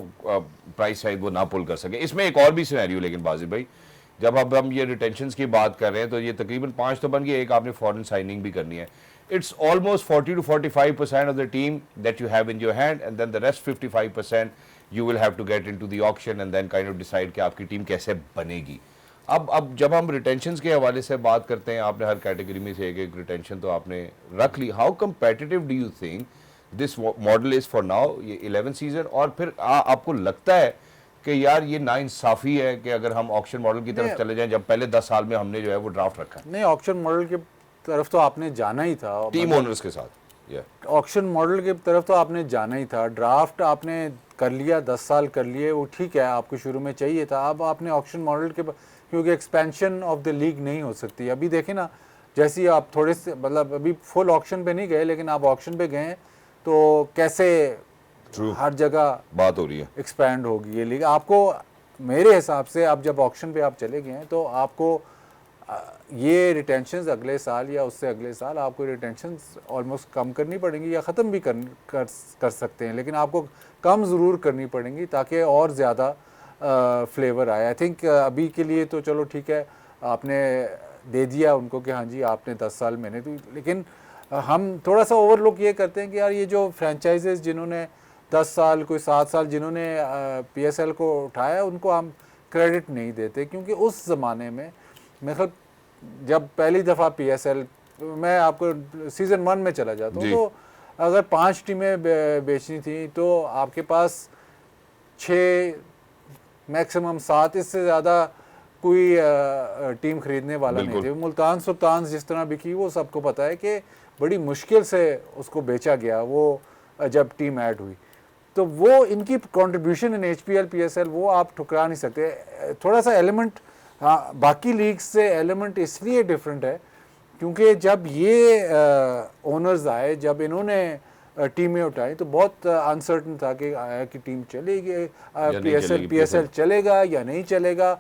प्राइस शायद वो ना पुल कर सके। इसमें एक और भी सिनेरियो, लेकिन बाजिद भाई, जब अब हम ये रिटेंशंस की बात कर रहे हैं तो ये तकरीबन 5 तो बन गई, एक आपने फॉरेन साइनिंग भी करनी है। It's almost 40 to 45% of the team that you have in your hand, and then the rest 55% you will have to get into the auction and then kind of decide कि आपकी team कैसे बनेगी। अब जब हम रिटेंशंस के हवाले से बात करते हैं, आपने हर कैटेगरी में से एक रिटेंशन तो आपने रख ली। How competitive do you think this model is for now, ये 11 सीजन? और फिर आपको लगता है कि यार ये नाइंसाफी है कि अगर हम ऑक्शन मॉडल की तरफ चले जाएं, जब पहले 10 साल में हमने जो है वो ड्राफ्ट रखा है? नहीं, ऑक्शन मॉडल की तरफ तो आपने जाना ही था, टीम ओनर्स के साथ। ऑक्शन मॉडल की तरफ तो आपने जाना ही था, ड्राफ्ट आपने कर लिया, 10 साल कर लिए, वो ठीक है, आपको शुरू में चाहिए था। अब आपने ऑक्शन मॉडल के, क्योंकि एक्सपेंशन ऑफ द लीग नहीं हो सकती। अभी देखें ना, जैसे ही आप थोड़े से, मतलब अभी फुल ऑक्शन पे नहीं गए, लेकिन आप ऑक्शन पे गए तो कैसे हर जगह बात हो रही है, एक्सपैंड होगी ये लीग। आपको मेरे हिसाब से अब जब ऑक्शन पे आप चले गए हैं तो आपको ये रिटेंशंस अगले साल या उससे अगले साल आपको रिटेंशंस ऑलमोस्ट कम करनी पड़ेंगी या ख़त्म भी कर सकते हैं, लेकिन आपको कम ज़रूर करनी पड़ेंगी ताकि और ज़्यादा फ्लेवर आए। आई थिंक अभी के लिए तो चलो ठीक है, आपने दे दिया उनको कि हाँ जी आपने 10 साल मैंने तो, लेकिन हम थोड़ा सा ओवरलुक ये करते हैं कि यार ये जो फ्रेंचाइजेस जिन्होंने 10 साल कोई 7 साल जिन्होंने PSL को उठाया उनको हम क्रेडिट नहीं देते, क्योंकि उस ज़माने में मेरे ख्याल जब पहली दफ़ा PSL, मैं आपको सीज़न 1 में चला जाता हूँ, तो अगर 5 टीमें बेचनी थी तो आपके पास 6 मैक्सिमम 7, इससे ज़्यादा कोई टीम खरीदने वाला नहीं थे। मुल्तान सुल्तान जिस तरह बिकी वो सबको पता है कि बड़ी मुश्किल से उसको बेचा गया वो जब टीम ऐड हुई, तो वो इनकी कंट्रीब्यूशन इन HPL PSL वो आप ठुकरा नहीं सकते। थोड़ा सा एलिमेंट हाँ बाकी लीग से एलिमेंट इसलिए डिफरेंट है क्योंकि जब ये ओनर्स आए, जब इन्होंने टीमें उठाई तो बहुत अनसर्टन था कि टीम चलेगी, PSL चलेगा या नहीं चलेगा,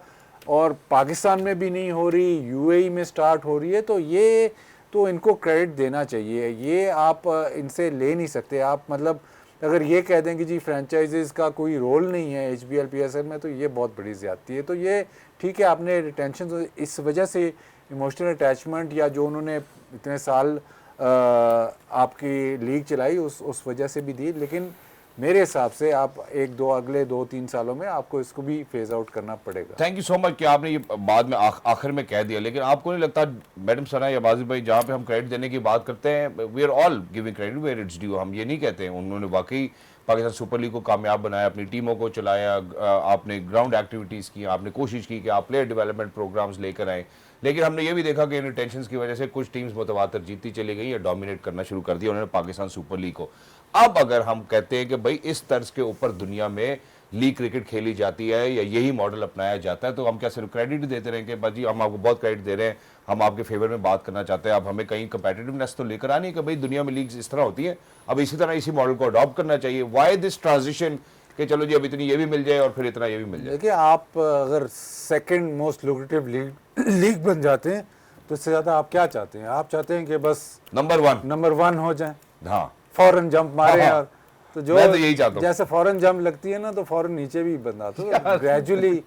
और पाकिस्तान में भी नहीं हो रही, UAE में स्टार्ट हो रही है, तो ये तो इनको क्रेडिट देना चाहिए। ये आप इनसे ले नहीं सकते। आप मतलब अगर ये कह दें कि जी फ्रेंचाइजीज़ का कोई रोल नहीं है HBL PSL में, तो ये बहुत बड़ी ज़्यादती है। तो ये ठीक है, आपने रिटेंशन इस वजह से इमोशनल अटैचमेंट या जो उन्होंने इतने साल आपकी लीग चलाई उस वजह से भी दी, लेकिन मेरे हिसाब से आप अगले 2-3 सालों में आपको इसको भी फेज आउट करना पड़ेगा। थैंक यू सो मच कि आपने ये बाद में आखिर में कह दिया, लेकिन आपको नहीं लगता मैडम सना या बाजिद भाई, जहाँ पे हम क्रेडिट देने की बात करते हैं, we are all giving credit where it's due, हम ये नहीं कहते हैं। उन्होंने वाकई पाकिस्तान सुपर लीग को कामयाब बनाया, अपनी टीमों को चलाया, आपने ग्राउंड एक्टिविटीज़ की, आपने कोशिश की कि आप प्लेयर डेवलपमेंट प्रोग्राम्स लेकर आए, लेकिन हमने ये भी देखा कि इन टेंशंस की वजह से कुछ टीम्स मुतवातर जीतती चली गई या डोमिनेट करना शुरू कर दिया उन्होंने पाकिस्तान सुपर लीग को। अब अगर हम कहते हैं कि भाई इस तर्ज के ऊपर दुनिया में लीग क्रिकेट खेली जाती है या यही मॉडल अपनाया जाता है, तो हम क्या सिर्फ क्रेडिट देते रहें कि भाई हम आपको बहुत क्रेडिट दे रहे हैं, हम आपके फेवर में बात करना चाहते हैं, अब हमें कहीं कंपेटिटिवनेस तो लेकर आनी है कि भाई दुनिया में लीग्स इस तरह होती है, अब इसी तरह इसी मॉडल को अडॉप्ट करना चाहिए। वाई दिस ट्रांजिशन कि चलो जी अब इतनी ये भी मिल जाए और फिर इतना ये भी मिल जाए। देखिए, आप अगर सेकंड मोस्ट लुक्रेटिव लीग बन जाते हैं तो इससे ज़्यादा आप क्या चाहते हैं? आप चाहते हैं कि बस नंबर वन हो जाए, हाँ फौरन जंप मारे। हाँ, और तो जो मैं तो यही चाहता हूं। जैसे फौरन जंप लगती है ना तो फौरन नीचे भी बंदा, तो ग्रेजुअली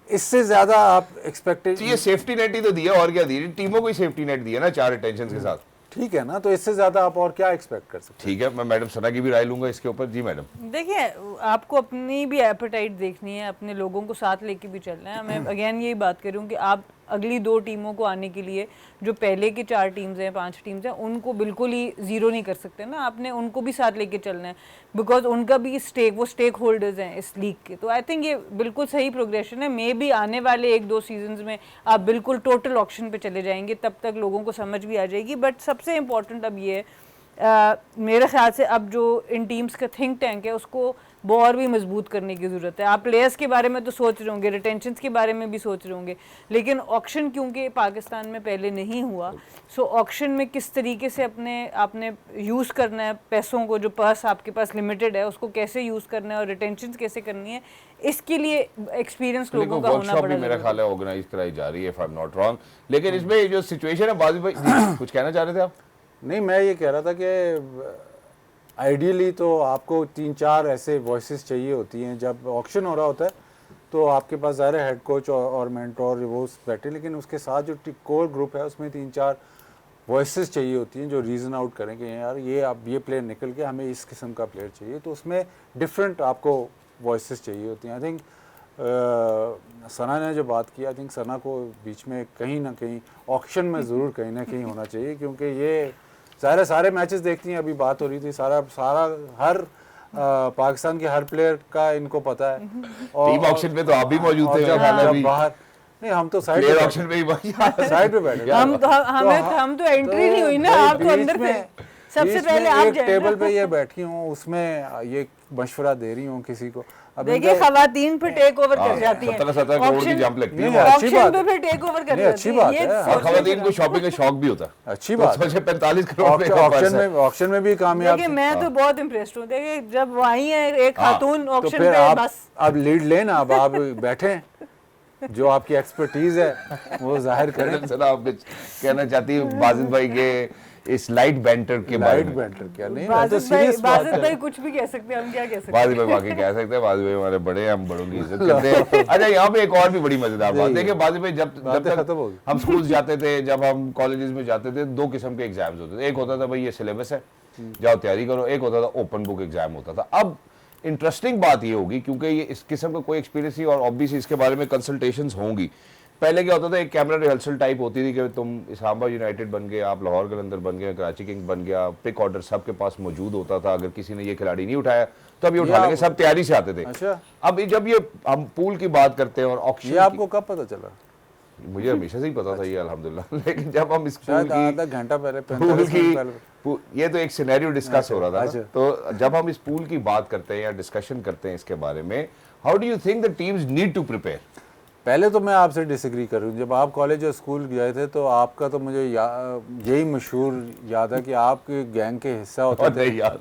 इससे ज्यादा आप एक्सपेक्टेड, ये सेफ्टी नेट ही तो दिया और क्या दिया, टीमों को ही सेफ्टी नेट दिया ना 4 रिटेंशन के साथ, ठीक है ना, तो इससे ज्यादा आप और क्या एक्सपेक्ट कर सकते हैं? ठीक है, मैं मैडम सना की भी राय लूंगा इसके ऊपर। जी मैडम। देखिए, आपको अपनी भी एपेटाइट देखनी है, अपने लोगों को साथ लेके भी चलना है। मैं अगेन यही बात करूँ कि आप अगली 2 टीमों को आने के लिए जो पहले की 4 टीम्स हैं, 5 टीम्स हैं, उनको बिल्कुल ही ज़ीरो नहीं कर सकते ना, आपने उनको भी साथ लेके चलना है, बिकॉज उनका भी वो स्टेक होल्डर्स हैं इस लीग के। तो आई थिंक ये बिल्कुल सही प्रोग्रेशन है। मे भी आने वाले 1-2 सीजन्स में आप बिल्कुल टोटल ऑक्शन पे चले जाएंगे, तब तक लोगों को समझ भी आ जाएगी। बट सबसे इम्पॉर्टेंट अब ये है, मेरे ख्याल से अब जो इन टीम्स का थिंक टैंक है उसको और भी मजबूत करने की ज़रूरत है। आप प्लेयर्स के बारे में तो सोच रहे होंगे, रिटेंशंस के बारे में भी सोच रहे होंगे, लेकिन ऑक्शन क्योंकि पाकिस्तान में पहले नहीं हुआ, सो ऑक्शन में किस तरीके से आपने यूज़ करना है पैसों को, जो पर्स आपके पास लिमिटेड है उसको कैसे यूज़ करना है और रिटेंशंस कैसे करनी है, इसके लिए एक्सपीरियंस लोगों का होना बड़ा मेरा ख्याल है ऑर्गेनाइज कराई जा रही है, if I am not wrong. लेकिन इसमें जो सिचुएशन है, बाजिद भाई कुछ कहना चाह रहे थे आप? नहीं, मैं ये कह रहा था कि आइडियली तो आपको 3-4 ऐसे वॉइसेस चाहिए होती हैं जब ऑक्शन हो रहा होता है, तो आपके पास ज़ाहिर है हेड कोच और मेंटोर वो बैठे, लेकिन उसके साथ जो कोर ग्रुप है उसमें 3-4 वॉइसेस चाहिए होती हैं जो रीज़न आउट करें कि यार ये प्लेयर निकल के हमें इस किस्म का प्लेयर चाहिए, तो उसमें डिफरेंट आपको वॉइसेस चाहिए होती हैं। आई थिंक सना ने जो बात की, आई थिंक सना को बीच में कहीं ना कहीं ऑक्शन में ज़रूर कहीं ना कहीं होना चाहिए, क्योंकि ये सारे मैचेस देखती हैं। अभी बात हो रही थी, सारा हर पाकिस्तान के हर प्लेयर का इनको पता है। और टीम ऑक्शन पे तो आप भी मौजूद थे, जब बाहर नहीं, हम तो साइड पे ऑक्शन पे ही साइड पे बैठे, हम तो एंट्री नहीं हुई ना, आप तो अंदर थे, सबसे पहले आप एक टेबल पे ये बैठी हूँ, उसमें ये मशवरा दे रही हूँ किसी को। देखिए, खवातीन पे टेक ओवर कर जाती हैं, 17 करोड़ की जंप लगती है, ऑक्शन पे फिर टेक ओवर कर जाती है, अच्छी बात है। और खवातीन को शॉपिंग का शौक भी होता है, अच्छी बात है। 45 करोड़ ऑक्शन में भी कामयाब। देखिए, मैं तो बहुत इम्प्रेस्ड हूँ। देखिए, जब वो आई है एक खातून ऑक्शन पे, बस अब लीड लेना, अब आप बैठे, जो आपकी एक्सपर्टीज है वो जाहिर करें। सर, आप कहना चाहती है बाजिद भाई के इस लाइट बैंटर के बारे लाइट में। बेंटर क्या नहीं, मैं तो सीरियस बात बाजिद कर भाई कुछ भी कह सकते हैं, हम क्या कह सकते हैं? वाजिब भाई बाकी कह सकते हैं, वाजिब भाई हमारे बड़े हैं, हम बड़ों की इज्जत करते हैं। अच्छा, यहाँ पे एक और भी बड़ी मजेदार बात देखिए, वाजिब भाई जब बातें तक खत्म हो गई। हम स्कूल जाते थे, जब हम कॉलेजेस में जाते थे, दो किस्म के एग्जाम्स होते थे। एक होता था भाई ये सिलेबस है, जाओ तैयारी करो। एक होता था ओपन बुक एग्जाम होता था। अब इंटरेस्टिंग बात ये होगी, क्योंकि ये इस किस्म का कोई एक्सपीरियंस ही, और ऑब्वियसली इसके बारे में कंसल्टेशंस होंगी। पहले क्या होता था, एक कैमरा रिहर्सल टाइप होती थी कि तुम इस्लामाबाद यूनाइटेड बन गए, आप लाहौर कलंदर बन गए, कराची किंग्स बन गया, पिक ऑर्डर सबके पास मौजूद होता था। अगर किसी ने ये खिलाड़ी नहीं उठाया तो अब ये उठा लेंगे, सब तैयारी से आते थे। अच्छा, अब जब ये हम पूल की बात करते हैं और ये ऑक्शन, आपको कब पता चला? मुझे हमेशा से ही पता था ये अल्हम्दुलिल्लाह। लेकिन जब हम इस पूल शायद की आधा घंटा पहले, पूल 45 मिनट पहले। की ये तो एक सिनेरियो डिस्कस हो रहा था ना। अच्छा। तो जब हम इस पूल की बात करते हैं या डिस्कशन करते हैं इसके बारे में, how do you think the teams need to prepare? पहले तो मैं आपसे डिसएग्री करूँ, जब आप कॉलेज और स्कूल गए थे तो आपका तो मुझे यही मशहूर याद है कि आपके गैंग के हिस्सा होते थे। नहीं यार,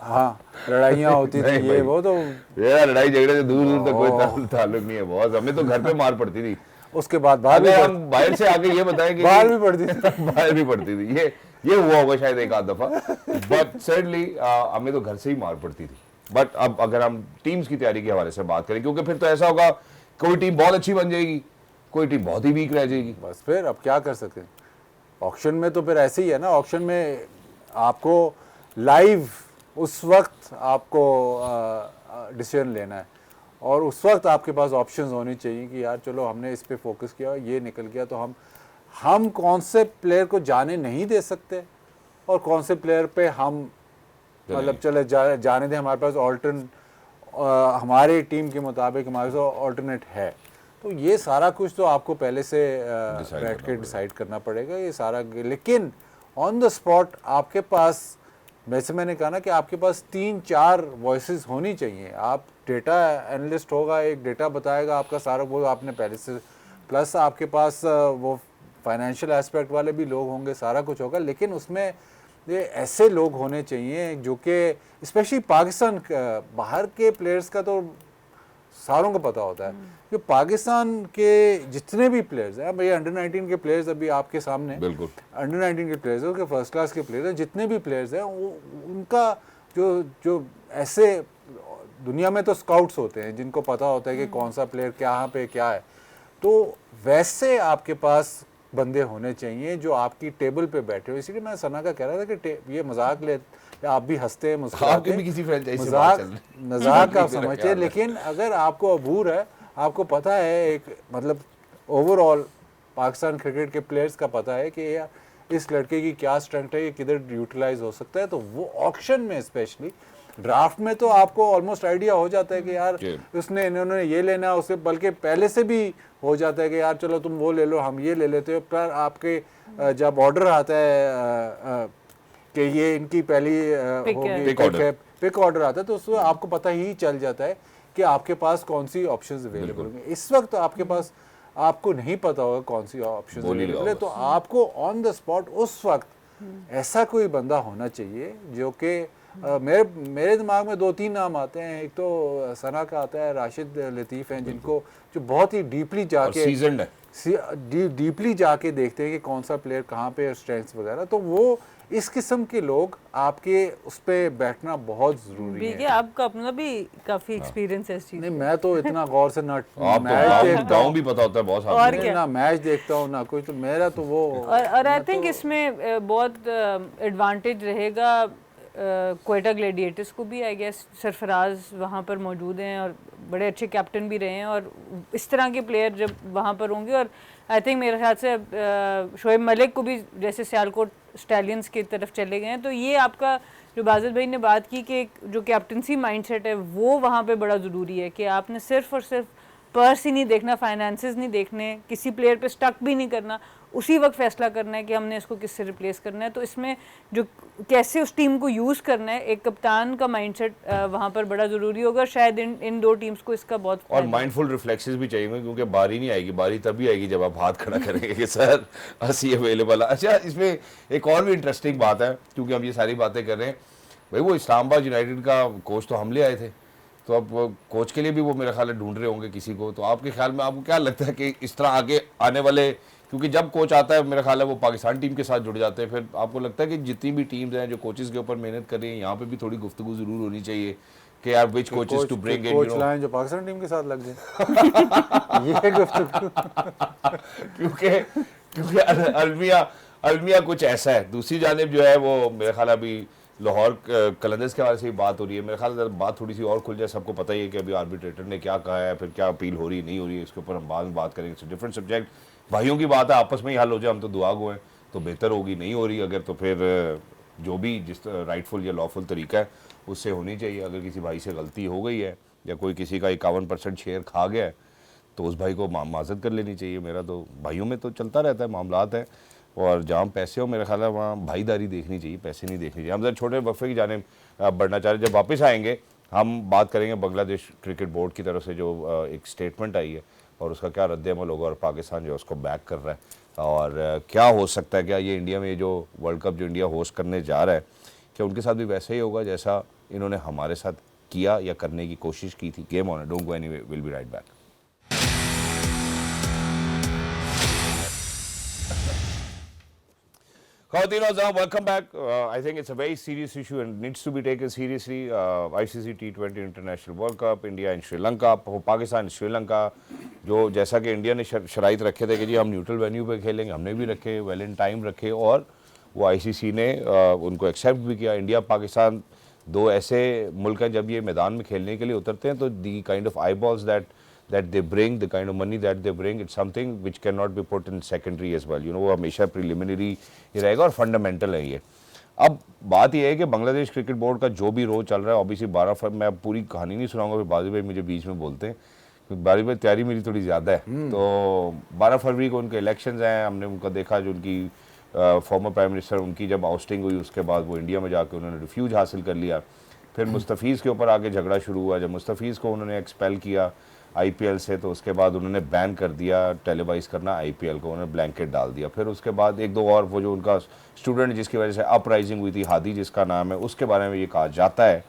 हाँ, लड़ाइयाँ होती थी, ये वो तो मेरा लड़ाई झगड़े से दूर दूर तक कोई ताल्लुक नहीं है बॉस। हमें तो घर पे मार पड़ती थी। उसके बाद बाहर भी अगर हम बाहर से आके ये बताएं कि बाहर भी पड़ती थी। बाहर भी पड़ती थी, ये हुआ होगा शायद एक आध दफा, बट सडनली हमें तो घर से ही मार पड़ती थी। बट अब अगर हम टीम्स की तैयारी के हवाले से बात करें, क्योंकि फिर तो ऐसा होगा, कोई टीम बहुत अच्छी बन जाएगी, कोई टीम बहुत ही वीक रह जाएगी। बस फिर अब क्या कर सकते हैं? ऑक्शन में तो फिर ऐसे ही है ना, ऑक्शन में आपको लाइव उस वक्त आपको डिसीजन लेना है, और उस वक्त आपके पास ऑप्शंस होनी चाहिए कि यार चलो हमने इस पे फोकस किया, ये निकल गया, तो हम कौन से प्लेयर को जाने नहीं दे सकते और कौन से प्लेयर पे हम मतलब चले जाने दें, हमारे पास हमारी टीम के मुताबिक हमारे पास ऑल्टरनेट है। तो ये सारा कुछ तो आपको पहले से बैठ के डिसाइड करना पड़ेगा ये सारा। लेकिन ऑन द स्पॉट आपके पास, वैसे मैंने कहा ना कि आपके पास 3-4 वॉइसेस होनी चाहिए। आप डेटा एनालिस्ट होगा, एक डेटा बताएगा आपका सारा, वो आपने पहले से, प्लस आपके पास वो फाइनेंशियल एस्पेक्ट वाले भी लोग होंगे, सारा कुछ होगा। लेकिन उसमें ये ऐसे लोग होने चाहिए जो कि स्पेशली पाकिस्तान, बाहर के प्लेयर्स का तो सारों को पता होता है, जो पाकिस्तान के जितने भी प्लेयर्स हैं, भाई अंडर 19 के प्लेयर्स अभी आपके सामने, बिल्कुल अंडर 19 के प्लेयर्स हैं, फर्स्ट क्लास के प्लेयर्स हैं, जितने भी प्लेयर्स हैं उनका जो ऐसे दुनिया में तो स्काउट्स होते हैं जिनको पता होता है कि कौन सा प्लेयर कहाँ पे क्या है, तो वैसे आपके पास बंदे होने चाहिए जो आपकी टेबल पे बैठे हो। इसीलिए मैं सना का कह रहा था कि ये मजाक ले, आप भी हंसते हैं, मुस्कुराते हैं, मजाक आप समझते हैं, लेकिन अगर आपको अबूर है, आपको पता है, एक मतलब ओवरऑल पाकिस्तान क्रिकेट के प्लेयर्स का पता है कि यार इस लड़के की क्या स्ट्रेंथ है, ये किधर यूटिलाइज हो सकता है, तो वो ऑक्शन में, स्पेशली ड्राफ्ट में तो आपको ऑलमोस्ट आइडिया हो जाता है कि यार उसने इन्होंने ये लेना, उसे बल्कि पहले से भी हो जाता है कि यार चलो तुम वो ले लो, हम ये ले लेते हो। पर आपके जब ऑर्डर आता है कि ये इनकी पहली होगी, पिक ऑर्डर आता है, तो उसमें आपको पता ही चल जाता है कि आपके पास कौन सी ऑप्शंस अवेलेबल होंगे। इस वक्त आपके पास, आपको नहीं पता होगा कौन सी ऑप्शंस अवेलेबल है, तो आपको ऑन द स्पॉट उस वक्त ऐसा कोई बंदा होना चाहिए जो कि मेरे दिमाग में 2-3 नाम आते हैं। एक तो सना का आता है, राशिद लतीफ़ हैं, जिनको जो बहुत ही डीपली जाके सीजन्ड है, डीपली जाके देखते हैं कि कौन सा प्लेयर कहाँ पे, स्ट्रेंथ्स वगैरह। तो वो इस किस्म के लोग आपके उस पे बैठना बहुत जरूरी है। आपका अपना भी काफी एक्सपीरियंस है इस चीज। नहीं, मैं तो इतना गौर से ना मैच देखता हूँ, भी पता होता है बहुत और क्या, ना मैच देखता हूँ ना कोई, तो मेरा तो वो, और आई थिंक इसमें बहुत एडवांटेज रहेगा क्वेटा ग्लैडिएटर्स को भी। आई गेस सरफराज वहाँ पर मौजूद हैं और बड़े अच्छे कैप्टन भी रहे हैं, और इस तरह के प्लेयर जब वहाँ पर होंगे, और आई थिंक मेरे ख्याल से शोएब मलिक को भी जैसे सियालकोट स्टैलियंस की तरफ चले गए हैं, तो ये आपका जो बाजिद भाई ने बात की कि जो कैप्टनसी माइंडसेट है वो वहाँ पे बड़ा ज़रूरी है कि आपने सिर्फ और सिर्फ पर्स ही नहीं देखना, फाइनेंसेस नहीं देखने, किसी प्लेयर पे स्टक भी नहीं करना, उसी वक्त फैसला करना है कि हमने इसको किससे रिप्लेस करना है। तो इसमें जो कैसे उस टीम को यूज़ करना है, एक कप्तान का माइंडसेट वहाँ पर बड़ा ज़रूरी होगा। शायद इन दो टीम्स को इसका बहुत, और माइंडफुल रिफ्लेक्सेस भी चाहिए, क्योंकि बारी नहीं आएगी, बारी तभी आएगी जब आप हाथ खड़ा करेंगे कि सर 80 अवेलेबल है। अच्छा, इसमें एक और भी इंटरेस्टिंग बात है, क्योंकि हम ये सारी बातें कर रहे हैं, भाई वो इस्लामाबाद यूनाइटेड का कोच तो हम ले आए थे, तो अब कोच के लिए भी वो मेरे ख्याल में ढूंढ रहे होंगे किसी को। तो आपके ख्याल में आपको क्या लगता है कि इस तरह आगे आने वाले क्योंकि जब कोच आता है मेरा ख्याल है वो पाकिस्तान टीम के साथ जुड़ जाते हैं, फिर आपको लगता है कि जितनी भी टीम्स हैं जो कोचेस के ऊपर मेहनत कर रही हैं, यहाँ पे भी थोड़ी गुफ्तगू जरूर होनी चाहिए कि यार which coaches to bring in, coach लाएं जो पाकिस्तान टीम के साथ लग जाए ये गुफ्तगू। क्योंकि अलमिया कुछ ऐसा है। दूसरी जानिब जो है वो मेरा ख्याल अभी लाहौर कलंदर्स के हवाले से ही बात हो रही है, मेरे ख्याल बात थोड़ी सी और खुल जाए, सबको पता ही है कि अभी आर्बिट्रेटर ने क्या कहा है, फिर क्या अपील हो रही है नहीं हो रही है, इसके ऊपर हम बाद में बात करेंगे। इट्स डिफरेंट सब्जेक्ट, भाइयों की बात है, आपस में ही हल हो जाए, हम तो दुआ गो हैं तो बेहतर होगी। नहीं हो रही अगर तो फिर जो भी जिस राइटफुल या लॉफुल तरीका है उससे होनी चाहिए। अगर किसी भाई से गलती हो गई है या कोई किसी का 51% शेयर खा गया है तो उस भाई को माजरत कर लेनी चाहिए। मेरा तो भाइयों में तो चलता रहता है, मामलात है, और जहाँ पैसे हो मेरा ख्याल है वहाँ भाईदारी देखनी चाहिए, पैसे नहीं देखनी चाहिए। हम जरा छोटे वक्फे की जाने बढ़ना चाह रहे, जब वापस आएंगे हम बात करेंगे बांग्लादेश क्रिकेट बोर्ड की तरफ से जो एक स्टेटमेंट आई है और उसका क्या रद्द-ए-अमल होगा, और पाकिस्तान जो उसको बैक कर रहा है, और क्या हो सकता है, क्या ये इंडिया में जो वर्ल्ड कप जो इंडिया होस्ट करने जा रहा है क्या उनके साथ भी वैसा ही होगा जैसा इन्होंने हमारे साथ किया या करने की कोशिश की थी। Game on, don't go anyway, will be right back. Welcome back. I think it's a very serious issue and needs to be taken seriously. ICC T20 International World Cup, India and Sri Lanka, Pakistan and Sri Lanka, जो जैसा कि India ने शराइत रखे थे कि जी हम neutral venue पे खेलेंगे, हमने भी रखे, वेल इन टाइम रखे, और वो ICC ने उनको एक्सेप्ट भी किया। इंडिया पाकिस्तान दो ऐसे मुल्क हैं जब ये मैदान में खेलने के लिए उतरते हैं तो the kind of I balls that they bring, the kind of money that they bring, it's something which cannot be put in secondary as well. You know, वो हमेशा प्रिलिमिनरी ही रहेगा और फंडामेंटल है ये। अब बात ये है कि बांग्लादेश क्रिकेट बोर्ड का जो भी रोल चल रहा है, ऑब्वियसली 12 फरवरी, मैं पूरी कहानी नहीं सुनाऊंगा, फिर बाजी भाई मुझे बीच में बोलते हैं क्योंकि बाजी भाई तैयारी मेरी थोड़ी ज़्यादा है। तो 12 फरवरी को उनके इलेक्शंस हैं, हमने उनका देखा जो उनकी फॉर्मर प्राइम मिनिस्टर, उनकी जब आउस्टिंग हुई उसके बाद वो इंडिया में जाके उन्होंने रिफ्यूज हासिल कर लिया। फिर मुस्तफ़ीज़ के ऊपर आगे झगड़ा शुरू हुआ, जब मुस्तफ़ीज़ को उन्होंने एक्सपेल किया IPL से तो उसके बाद उन्होंने बैन कर दिया टेलीवाइज करना IPL को, उन्होंने ब्लैंकेट डाल दिया। फिर उसके बाद एक दो और वो जो उनका स्टूडेंट जिसकी वजह से अपराइजिंग हुई थी, हादी जिसका नाम है, उसके बारे में ये कहा जाता है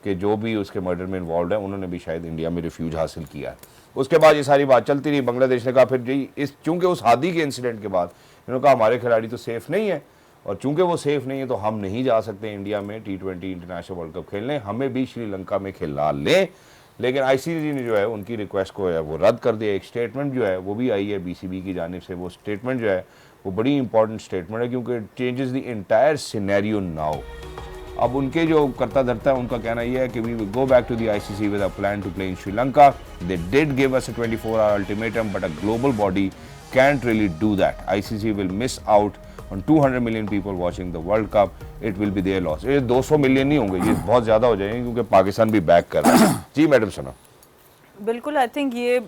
कि जो भी उसके मर्डर में इन्वॉल्व है उन्होंने भी शायद इंडिया में रिफ्यूज हासिल किया है। उसके बाद ये सारी बात चलती रही। बांग्लादेश ने कहा फिर जी इस चूँकि उस हादी के इंसिडेंट के बाद इन्होंने कहा हमारे खिलाड़ी तो सेफ़ नहीं है, और चूँकि वो सेफ़ नहीं है तो हम नहीं जा सकते इंडिया में T20 इंटरनेशनल वर्ल्ड कप खेलने, हमें भी श्रीलंका में खिला लें। लेकिन ICC ने जो है उनकी रिक्वेस्ट को है वो रद्द कर दिया। एक स्टेटमेंट जो है वो भी आई है BCB की जानिब से, वो स्टेटमेंट जो है वो बड़ी इंपॉर्टेंट स्टेटमेंट है क्योंकि it changes the entire scenario now. अब उनके जो करता धरता है उनका कहना यह है कि we will go back to the ICC with a plan to play in Sri Lanka. They did give us a 24-hour ultimatum but a global body can't really do that. ICC will miss out on 200 million people watching the World Cup. It will be their loss. ये 200 million नहीं होंगे, ये बहुत ज़्यादा हो जाएंगे क्योंकि पाकिस्तान भी बैक कर रहा है। जी मैडम सुनो। बिल्कुल, आई थिंक ये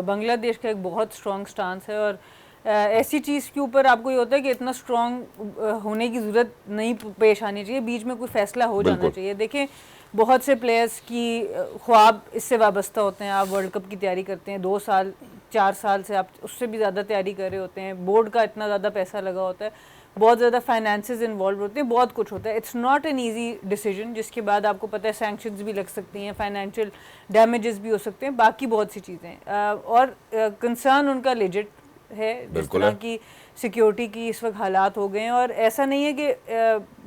बांग्लादेश का एक बहुत स्ट्रॉन्ग स्टांस है, और ऐसी चीज़ के ऊपर आपको ये होता है कि इतना स्ट्रॉन्ग होने की ज़रूरत नहीं पेश आनी चाहिए, बीच में कोई फैसला हो जाना चाहिए। देखें, बहुत से प्लेयर्स की ख्वाब इससे वाबस्ता होते हैं। आप वर्ल्ड कप की तैयारी करते हैं 2 साल 4 साल से, आप उससे भी ज़्यादा तैयारी कर रहे होते हैं, बोर्ड का इतना ज़्यादा पैसा लगा होता है, बहुत ज़्यादा फाइनेंसेस इन्वॉल्व होते हैं, बहुत कुछ होता है। It's not an easy decision, जिसके बाद आपको पता है सैंक्शंस भी लग सकती हैं, फाइनेंशियल डैमेजेस भी हो सकते हैं, बाकी बहुत सी चीज़ें, और कंसर्न उनका लेजिट है जिस तरह की सिक्योरिटी की इस वक्त हालात हो गए हैं। और ऐसा नहीं है कि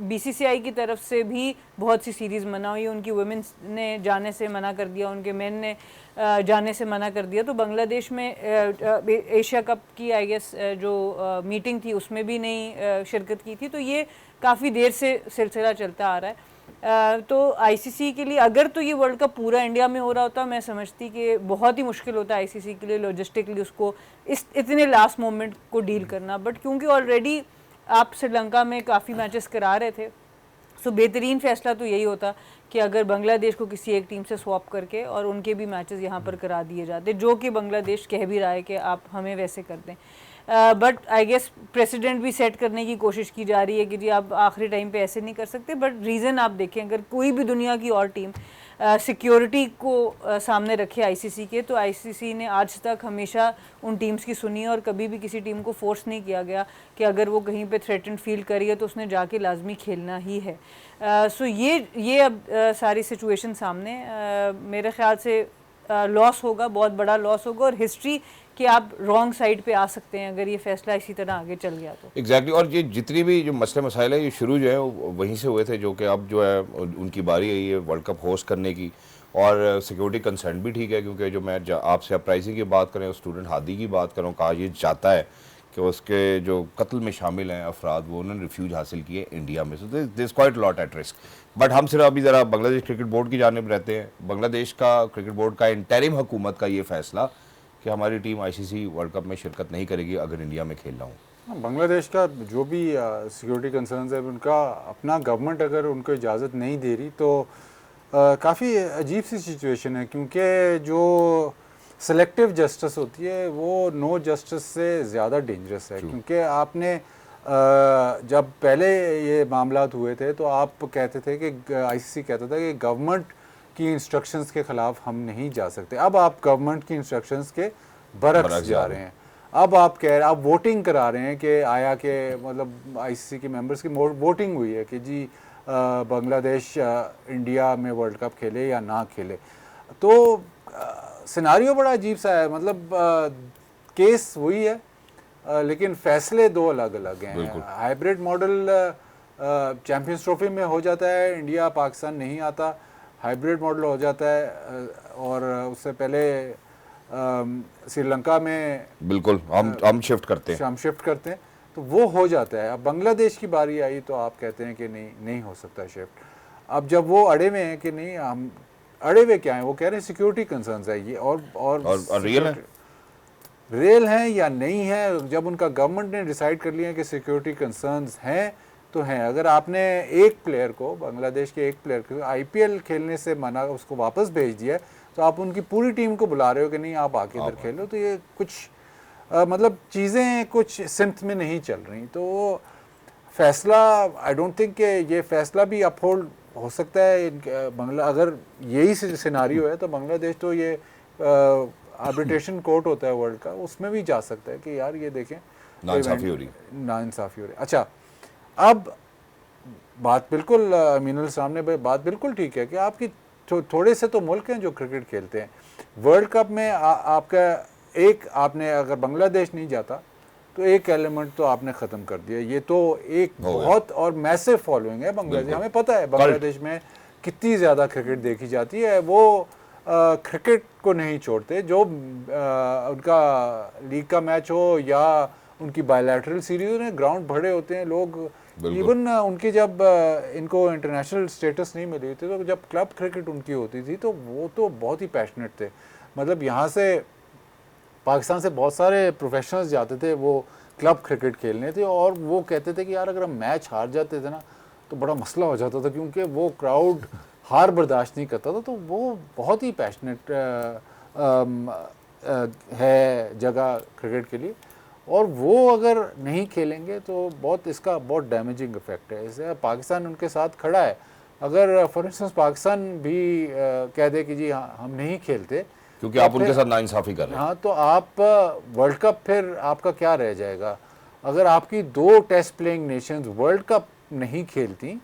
BCCI की तरफ से भी बहुत सी सीरीज़ मना हुई, उनकी वुमेन्स ने जाने से मना कर दिया, उनके मेन ने जाने से मना कर दिया। तो बांग्लादेश में एशिया कप की आई गेस जो मीटिंग थी उसमें भी नहीं शिरकत की थी। तो ये काफ़ी देर से सिलसिला चलता आ रहा है। तो ICC के लिए अगर तो ये वर्ल्ड कप पूरा इंडिया में हो रहा होता, मैं समझती कि बहुत ही मुश्किल होता है ICC के लिए लॉजिस्टिकली उसको इस इतने लास्ट मोमेंट को डील करना। बट क्योंकि ऑलरेडी आप श्रीलंका में काफ़ी मैचेस करा रहे थे, सो बेहतरीन फ़ैसला तो यही होता कि अगर बांग्लादेश को किसी एक टीम से स्वैप करके और उनके भी मैचेस यहाँ पर करा दिए जाते, जो कि बांग्लादेश कह भी रहा है कि आप हमें वैसे कर दें। बट आई गेस प्रेसिडेंट भी सेट करने की कोशिश की जा रही है कि जी आप आखिरी टाइम पे ऐसे नहीं कर सकते। बट रीज़न आप देखें, अगर कोई भी दुनिया की और टीम सिक्योरिटी को सामने रखे ICC के, तो ICC ने आज तक हमेशा उन टीम्स की सुनी और कभी भी किसी टीम को फोर्स नहीं किया गया कि अगर वो कहीं पे थ्रेटन फील करी है तो उसने जाके लाजमी खेलना ही है। सो ये अब सारी सिचुएशन सामने मेरे ख्याल से लॉस होगा, बहुत बड़ा लॉस होगा, और हिस्ट्री कि आप रॉन्ग साइड पे आ सकते हैं अगर ये फैसला इसी तरह आगे चल गया तो। एग्जैक्टली और ये जितनी भी जो मसले मसाइल है ये शुरू जो है वहीं से हुए थे, जो कि अब जो है उनकी बारी आई है वर्ल्ड कप होस्ट करने की। और सिक्योरिटी कंसर्न भी ठीक है, क्योंकि जो मैं आपसे अपराइजिंग की बात करें, स्टूडेंट हादी की बात करूँ, कहा ये जाता है कि उसके जो कत्ल में शामिल हैं अफराद वो उन्होंने रिफ्यूज हासिल किए इंडिया में, so this quite lot at risk. But हम सिर्फ अभी ज़रा बांग्लादेश क्रिकेट बोर्ड की जानिब रहते हैं। बांग्लादेश का क्रिकेट बोर्ड का इंटरिम हुकूमत का ये फैसला कि हमारी टीम आईसीसी वर्ल्ड कप में शिरकत नहीं करेगी अगर इंडिया में खेलना हो। बांग्लादेश का जो भी सिक्योरिटी कंसर्न्स है, उनका अपना गवर्नमेंट अगर उनको इजाज़त नहीं दे रही तो काफ़ी अजीब सी सिचुएशन है, क्योंकि जो सेलेक्टिव जस्टिस होती है वो नो जस्टिस से ज़्यादा डेंजरस है। क्योंकि आपने जब पहले ये मामलात हुए थे तो आप कहते थे कि आईसीसी कहता था कि गवर्नमेंट की इंस्ट्रक्शंस के ख़िलाफ़ हम नहीं जा सकते। अब आप गवर्नमेंट की इंस्ट्रक्शंस के बरक्स जा रहे हैं। अब आप कह रहे, आप वोटिंग करा रहे हैं कि आया कि मतलब आईसीसी के मेंबर्स की वोटिंग हुई है कि जी बांग्लादेश इंडिया में वर्ल्ड कप खेले या ना खेले। तो सिनारियो बड़ा अजीब सा है, मतलब केस वही है लेकिन फैसले दो अलग अलग हैं। हाइब्रिड मॉडल चैंपियंस ट्रॉफी में हो जाता है, इंडिया पाकिस्तान नहीं आता, हाइब्रिड मॉडल हो जाता है। और उससे पहले श्रीलंका में बिल्कुल हम शिफ्ट करते हैं, तो वो हो जाता है। अब बांग्लादेश की बारी आई तो आप कहते हैं कि नहीं हो सकता शिफ्ट। अब जब वो अड़े में हैं कि नहीं, हम अड़े हुए क्या हैं, वो कह रहे हैं सिक्योरिटी कंसर्न्स है ये और रियल हैं या नहीं है। जब उनका गवर्नमेंट ने डिसाइड कर लिया कि सिक्योरिटी कंसर्न्स हैं तो हैं। अगर आपने एक प्लेयर को, बांग्लादेश के एक प्लेयर को आईपीएल खेलने से मना, उसको वापस भेज दिया तो आप उनकी पूरी टीम को बुला रहे हो कि नहीं आप आके इधर खेलो, तो ये कुछ मतलब चीज़ें कुछ सिमत में नहीं चल रही। तो फैसला आई डोंट थिंक कि ये फैसला भी अपहोल्ड हो सकता है। अगर यही सिनारियो है तो बांग्लादेश तो ये आर्बिट्रेशन कोर्ट होता है वर्ल्ड का, उसमें भी जा सकता है कि यार ये देखें नाइंसाफ़ी हो रही। अच्छा, अब बात बिल्कुल अमीनुल सामने बात बिल्कुल ठीक है कि आपकी थोड़े से तो मुल्क हैं जो क्रिकेट खेलते हैं वर्ल्ड कप में। आपका एक, आपने अगर बांग्लादेश नहीं जाता तो एक एलिमेंट तो आपने ख़त्म कर दिया। ये तो एक बहुत और मैसिव फॉलोइंग है बांग्लादेश। हमें पता है बांग्लादेश में कितनी ज़्यादा क्रिकेट देखी जाती है। वो क्रिकेट को नहीं छोड़ते, जो उनका लीग का मैच हो या उनकी बायलैटरल सीरीज में ग्राउंड भरे होते हैं लोग। इवन उनकी जब इनको इंटरनेशनल स्टेटस नहीं मिली थी तो जब क्लब क्रिकेट उनकी होती थी तो वो तो बहुत ही पैशनेट थे। मतलब यहाँ से पाकिस्तान से बहुत सारे प्रोफेशनल्स जाते थे वो क्लब क्रिकेट खेलने थे, और वो कहते थे कि यार अगर हम मैच हार जाते थे ना तो बड़ा मसला हो जाता था, क्योंकि वो क्राउड हार बर्दाश्त नहीं करता था। तो वो बहुत ही पैशनेट है जगह क्रिकेट के लिए, और वो अगर नहीं खेलेंगे तो बहुत इसका बहुत डैमेजिंग इफेक्ट है। इससे पाकिस्तान उनके साथ खड़ा है। अगर फॉर इंस्टेंस पाकिस्तान भी कह दे कि जी हाँ हम नहीं खेलते क्योंकि आप उनके साथ नाइंसाफ़ी कर रहे हैं, हाँ, तो आप वर्ल्ड कप फिर आपका क्या रह जाएगा। अगर आपकी 2 test playing nations world cup नहीं खेलती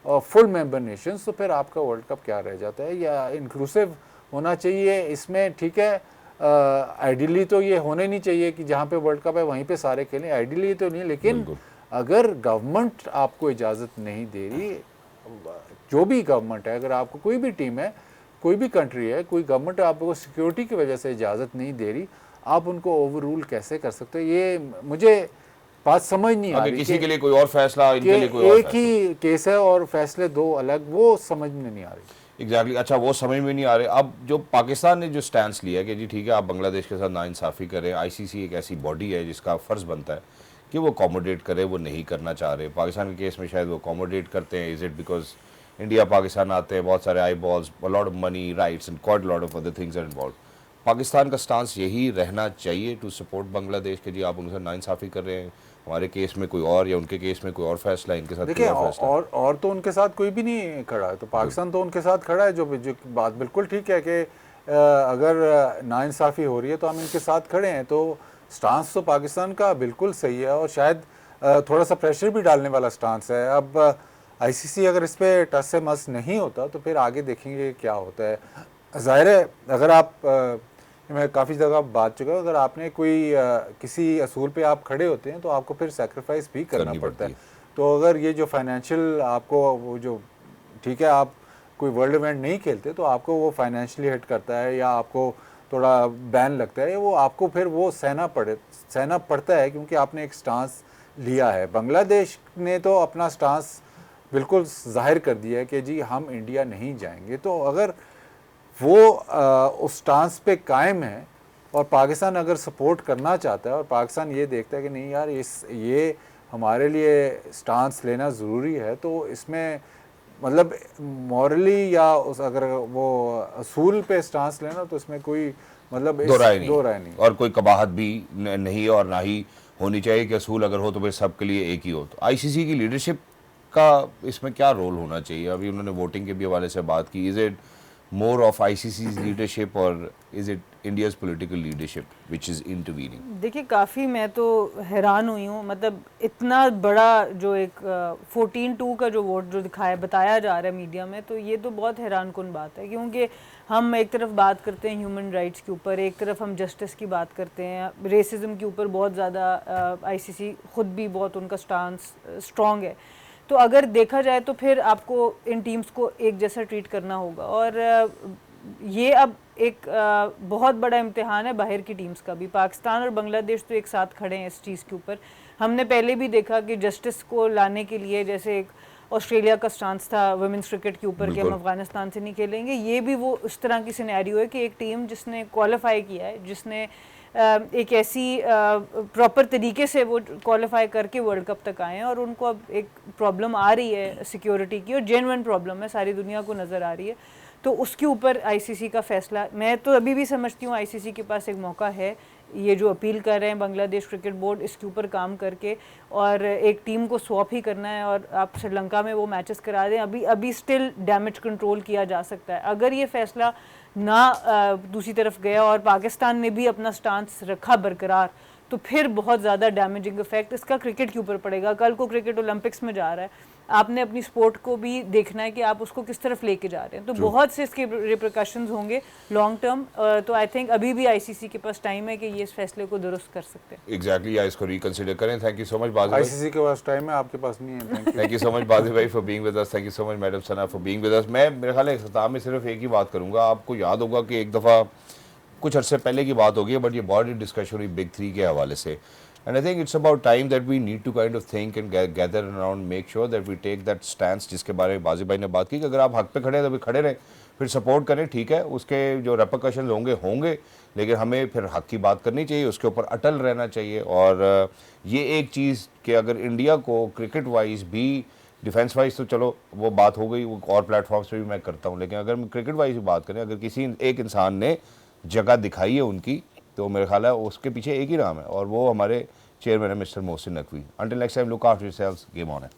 और फुल मेंबर नेशंस, तो फिर आपका वर्ल्ड कप क्या रह जाता है। या इंक्लूसिव होना चाहिए इसमें, ठीक है। आइडियली तो ये होने नहीं चाहिए कि जहाँ पे वर्ल्ड कप है वहीं पे सारे खेलें, आइडियली तो नहीं। लेकिन अगर गवर्नमेंट आपको इजाज़त नहीं दे रही, जो भी गवर्नमेंट है, अगर आपको कोई भी टीम है, कोई भी कंट्री है, कोई गवर्नमेंट आपको सिक्योरिटी की वजह से इजाज़त नहीं दे रही, आप उनको ओवर रूल कैसे कर सकते हो। ये मुझे बात समझ नहीं आ रही। किसी के लिए कोई और फैसला, इनके लिए कोई और एक ही केस है और फैसले 2 अलग, वो समझ में नहीं आ रही। एग्जैक्टली अच्छा, वो समझ में नहीं आ रहे। अब जो पाकिस्तान ने जो स्टैंड लिया कि जी ठीक है आप बांग्लादेश के साथ नाइंसाफ़ी करें, आईसीसी एक ऐसी बॉडी है जिसका फ़र्ज़ बनता है कि वो अकोमोडेट करे, वो नहीं करना चाह रहे। पाकिस्तान के केस में शायद वो अकोमोडेट करते हैं। Is it because India Pakistan आते हैं, बहुत सारे eyeballs, lot of money, rights and quite lot of other things are involve. Pakistan का स्टांस यही रहना चाहिए टू सपोर्ट बांग्लादेश के जी आप उनके साथ नाइंसाफ़ी कर रहे हैं, हमारे केस में कोई और या उनके केस में कोई और फैसला, इनके साथ देखिए और तो उनके साथ कोई भी नहीं खड़ा है। तो पाकिस्तान तो उनके साथ खड़ा है। जो बात बिल्कुल ठीक है कि अगर नाइंसाफ़ी हो रही है तो हम इनके साथ खड़े हैं। तो स्टांस तो पाकिस्तान का बिल्कुल सही है और शायद थोड़ा सा प्रेशर भी डालने वाला स्टांस है। अब आईसीसी अगर इस पर टस से मस नहीं होता तो फिर आगे देखेंगे क्या होता है। ज़ाहिर है अगर आप मैं काफ़ी जगह बात चुका हूँ, अगर आपने कोई किसी असूल पे आप खड़े होते हैं तो आपको फिर सेक्रीफाइस भी करना करनी पड़ता है। पड़ती तो अगर ये जो फाइनेंशियल आपको वो जो ठीक है आप कोई वर्ल्ड इवेंट नहीं खेलते तो आपको वो फाइनेंशियली हिट करता है या आपको थोड़ा बैन लगता है, वो आपको फिर वो सहना पड़ता है क्योंकि आपने एक स्टांस लिया है। बांग्लादेश ने तो अपना स्टांस बिल्कुल जाहिर कर दिया है कि जी हम इंडिया नहीं जाएंगे। तो अगर वो उस स्टांस पे कायम है और पाकिस्तान अगर सपोर्ट करना चाहता है और पाकिस्तान ये देखता है कि नहीं यार ये हमारे लिए स्टांस लेना ज़रूरी है, तो इसमें मतलब मॉरली या उस अगर वो असूल पे स्टांस लेना तो इसमें कोई मतलब दो राय नहीं। और कोई कबाहत भी नहीं और ना ही होनी चाहिए कि असूल अगर हो तो फिर सबके लिए एक ही हो। तो आईसीसी की लीडरशिप का इसमें क्या रोल होना चाहिए? अभी उन्होंने वोटिंग के भी हवाले से बात की। Is it more of ICC's leadership और is it India's political leadership which is intervening? देखिए काफ़ी मैं तो हैरान हुई हूँ, मतलब इतना बड़ा जो एक 14-2 का जो वोट जो बताया जा रहा है मीडिया में, तो ये तो बहुत हैरान कुन बात है क्योंकि हम एक तरफ बात करते हैं ह्यूमन राइट्स के ऊपर, एक तरफ हम जस्टिस की बात करते हैं, रेसिज्म के ऊपर बहुत ज़्यादा आईसीसी खुद भी बहुत उनका स्टांस स्ट्रॉन्ग है। तो अगर देखा जाए तो फिर आपको इन टीम्स को एक जैसा ट्रीट करना होगा और ये अब एक बहुत बड़ा इम्तिहान है बाहर की टीम्स का भी। पाकिस्तान और बांग्लादेश तो एक साथ खड़े हैं इस चीज़ के ऊपर। हमने पहले भी देखा कि जस्टिस को लाने के लिए जैसे एक ऑस्ट्रेलिया का स्टांस था वुमेंस क्रिकेट के ऊपर कि हम अफगानिस्तान से नहीं खेलेंगे, ये भी वो इस तरह की सिनेरियो है कि एक टीम जिसने क्वालिफाई किया है, जिसने एक ऐसी प्रॉपर तरीके से वो क्वालिफाई करके वर्ल्ड कप तक आए हैं और उनको अब एक प्रॉब्लम आ रही है सिक्योरिटी की और जेन्युइन प्रॉब्लम है, सारी दुनिया को नज़र आ रही है। तो उसके ऊपर आईसीसी का फैसला, मैं तो अभी भी समझती हूँ आईसीसी के पास एक मौका है, ये जो अपील कर रहे हैं बांग्लादेश क्रिकेट बोर्ड, इसके ऊपर काम करके और एक टीम को स्वॉप ही करना है और आप श्रीलंका में वो मैचेस करा दें। अभी स्टिल डैमेज कंट्रोल किया जा सकता है। अगर ये फैसला ना दूसरी तरफ गया और पाकिस्तान ने भी अपना स्टांस रखा बरकरार, तो फिर बहुत ज़्यादा डैमेजिंग इफेक्ट इसका क्रिकेट के ऊपर पड़ेगा। कल को क्रिकेट ओलंपिक्स में जा रहा है, आपने अपनी स्पोर्ट को भी देखना है कि आप उसको किस तरफ लेके जा रहे हैं, तो बहुत से इसके रिप्रिकॉशंस होंगे लॉन्ग टर्म। तो आई थिंक अभी भी आईसीसी के पास टाइम है कि ये इस फैसले को दुरुस्त कर सकते हैं। एग्जैक्टली, या इसको रिकंसिडर करें। थैंक यू सो मच बाज़ी भाई। आईसीसी के पास टाइम है, आपके पास नहीं है। थैंक यू सो मच बाज़ी भाई for being with us. Thank you so much madam Sana for being with us. मैं मेरे ख्याल है इख्तिताम में सिर्फ एक ही बात करूँगा। आपको याद होगा कि एक दफ़ा कुछ अर्से पहले की बात होगी, बट ये बहुत ही डिस्कशन हुई बिग 3 के हवाले से। And I think it's about time that we need to kind of think and gather around, make sure that we take that stance जिसके बारे में बाजी भाई ने बात की कि अगर आप हक पे खड़े हैं तो भी खड़े रहें, फिर सपोर्ट करें, ठीक है, उसके जो रेपरकशंस होंगे, लेकिन हमें फिर हक की बात करनी चाहिए, उसके ऊपर अटल रहना चाहिए। और ये एक चीज़ कि अगर इंडिया को क्रिकेट वाइज भी, डिफेंस वाइज तो चलो वो बात हो गई, वो और प्लेटफॉर्म्स पे भी मैं करता हूँ, लेकिन अगर क्रिकेट वाइज भी बात करें, अगर किसी एक इंसान ने जगह दिखाई है उनकी, तो मेरे ख्याल है उसके पीछे एक ही नाम है और वो हमारे चेयरमैन है mister Mohsin Naqvi. Until next time, look after yourselves, game on है।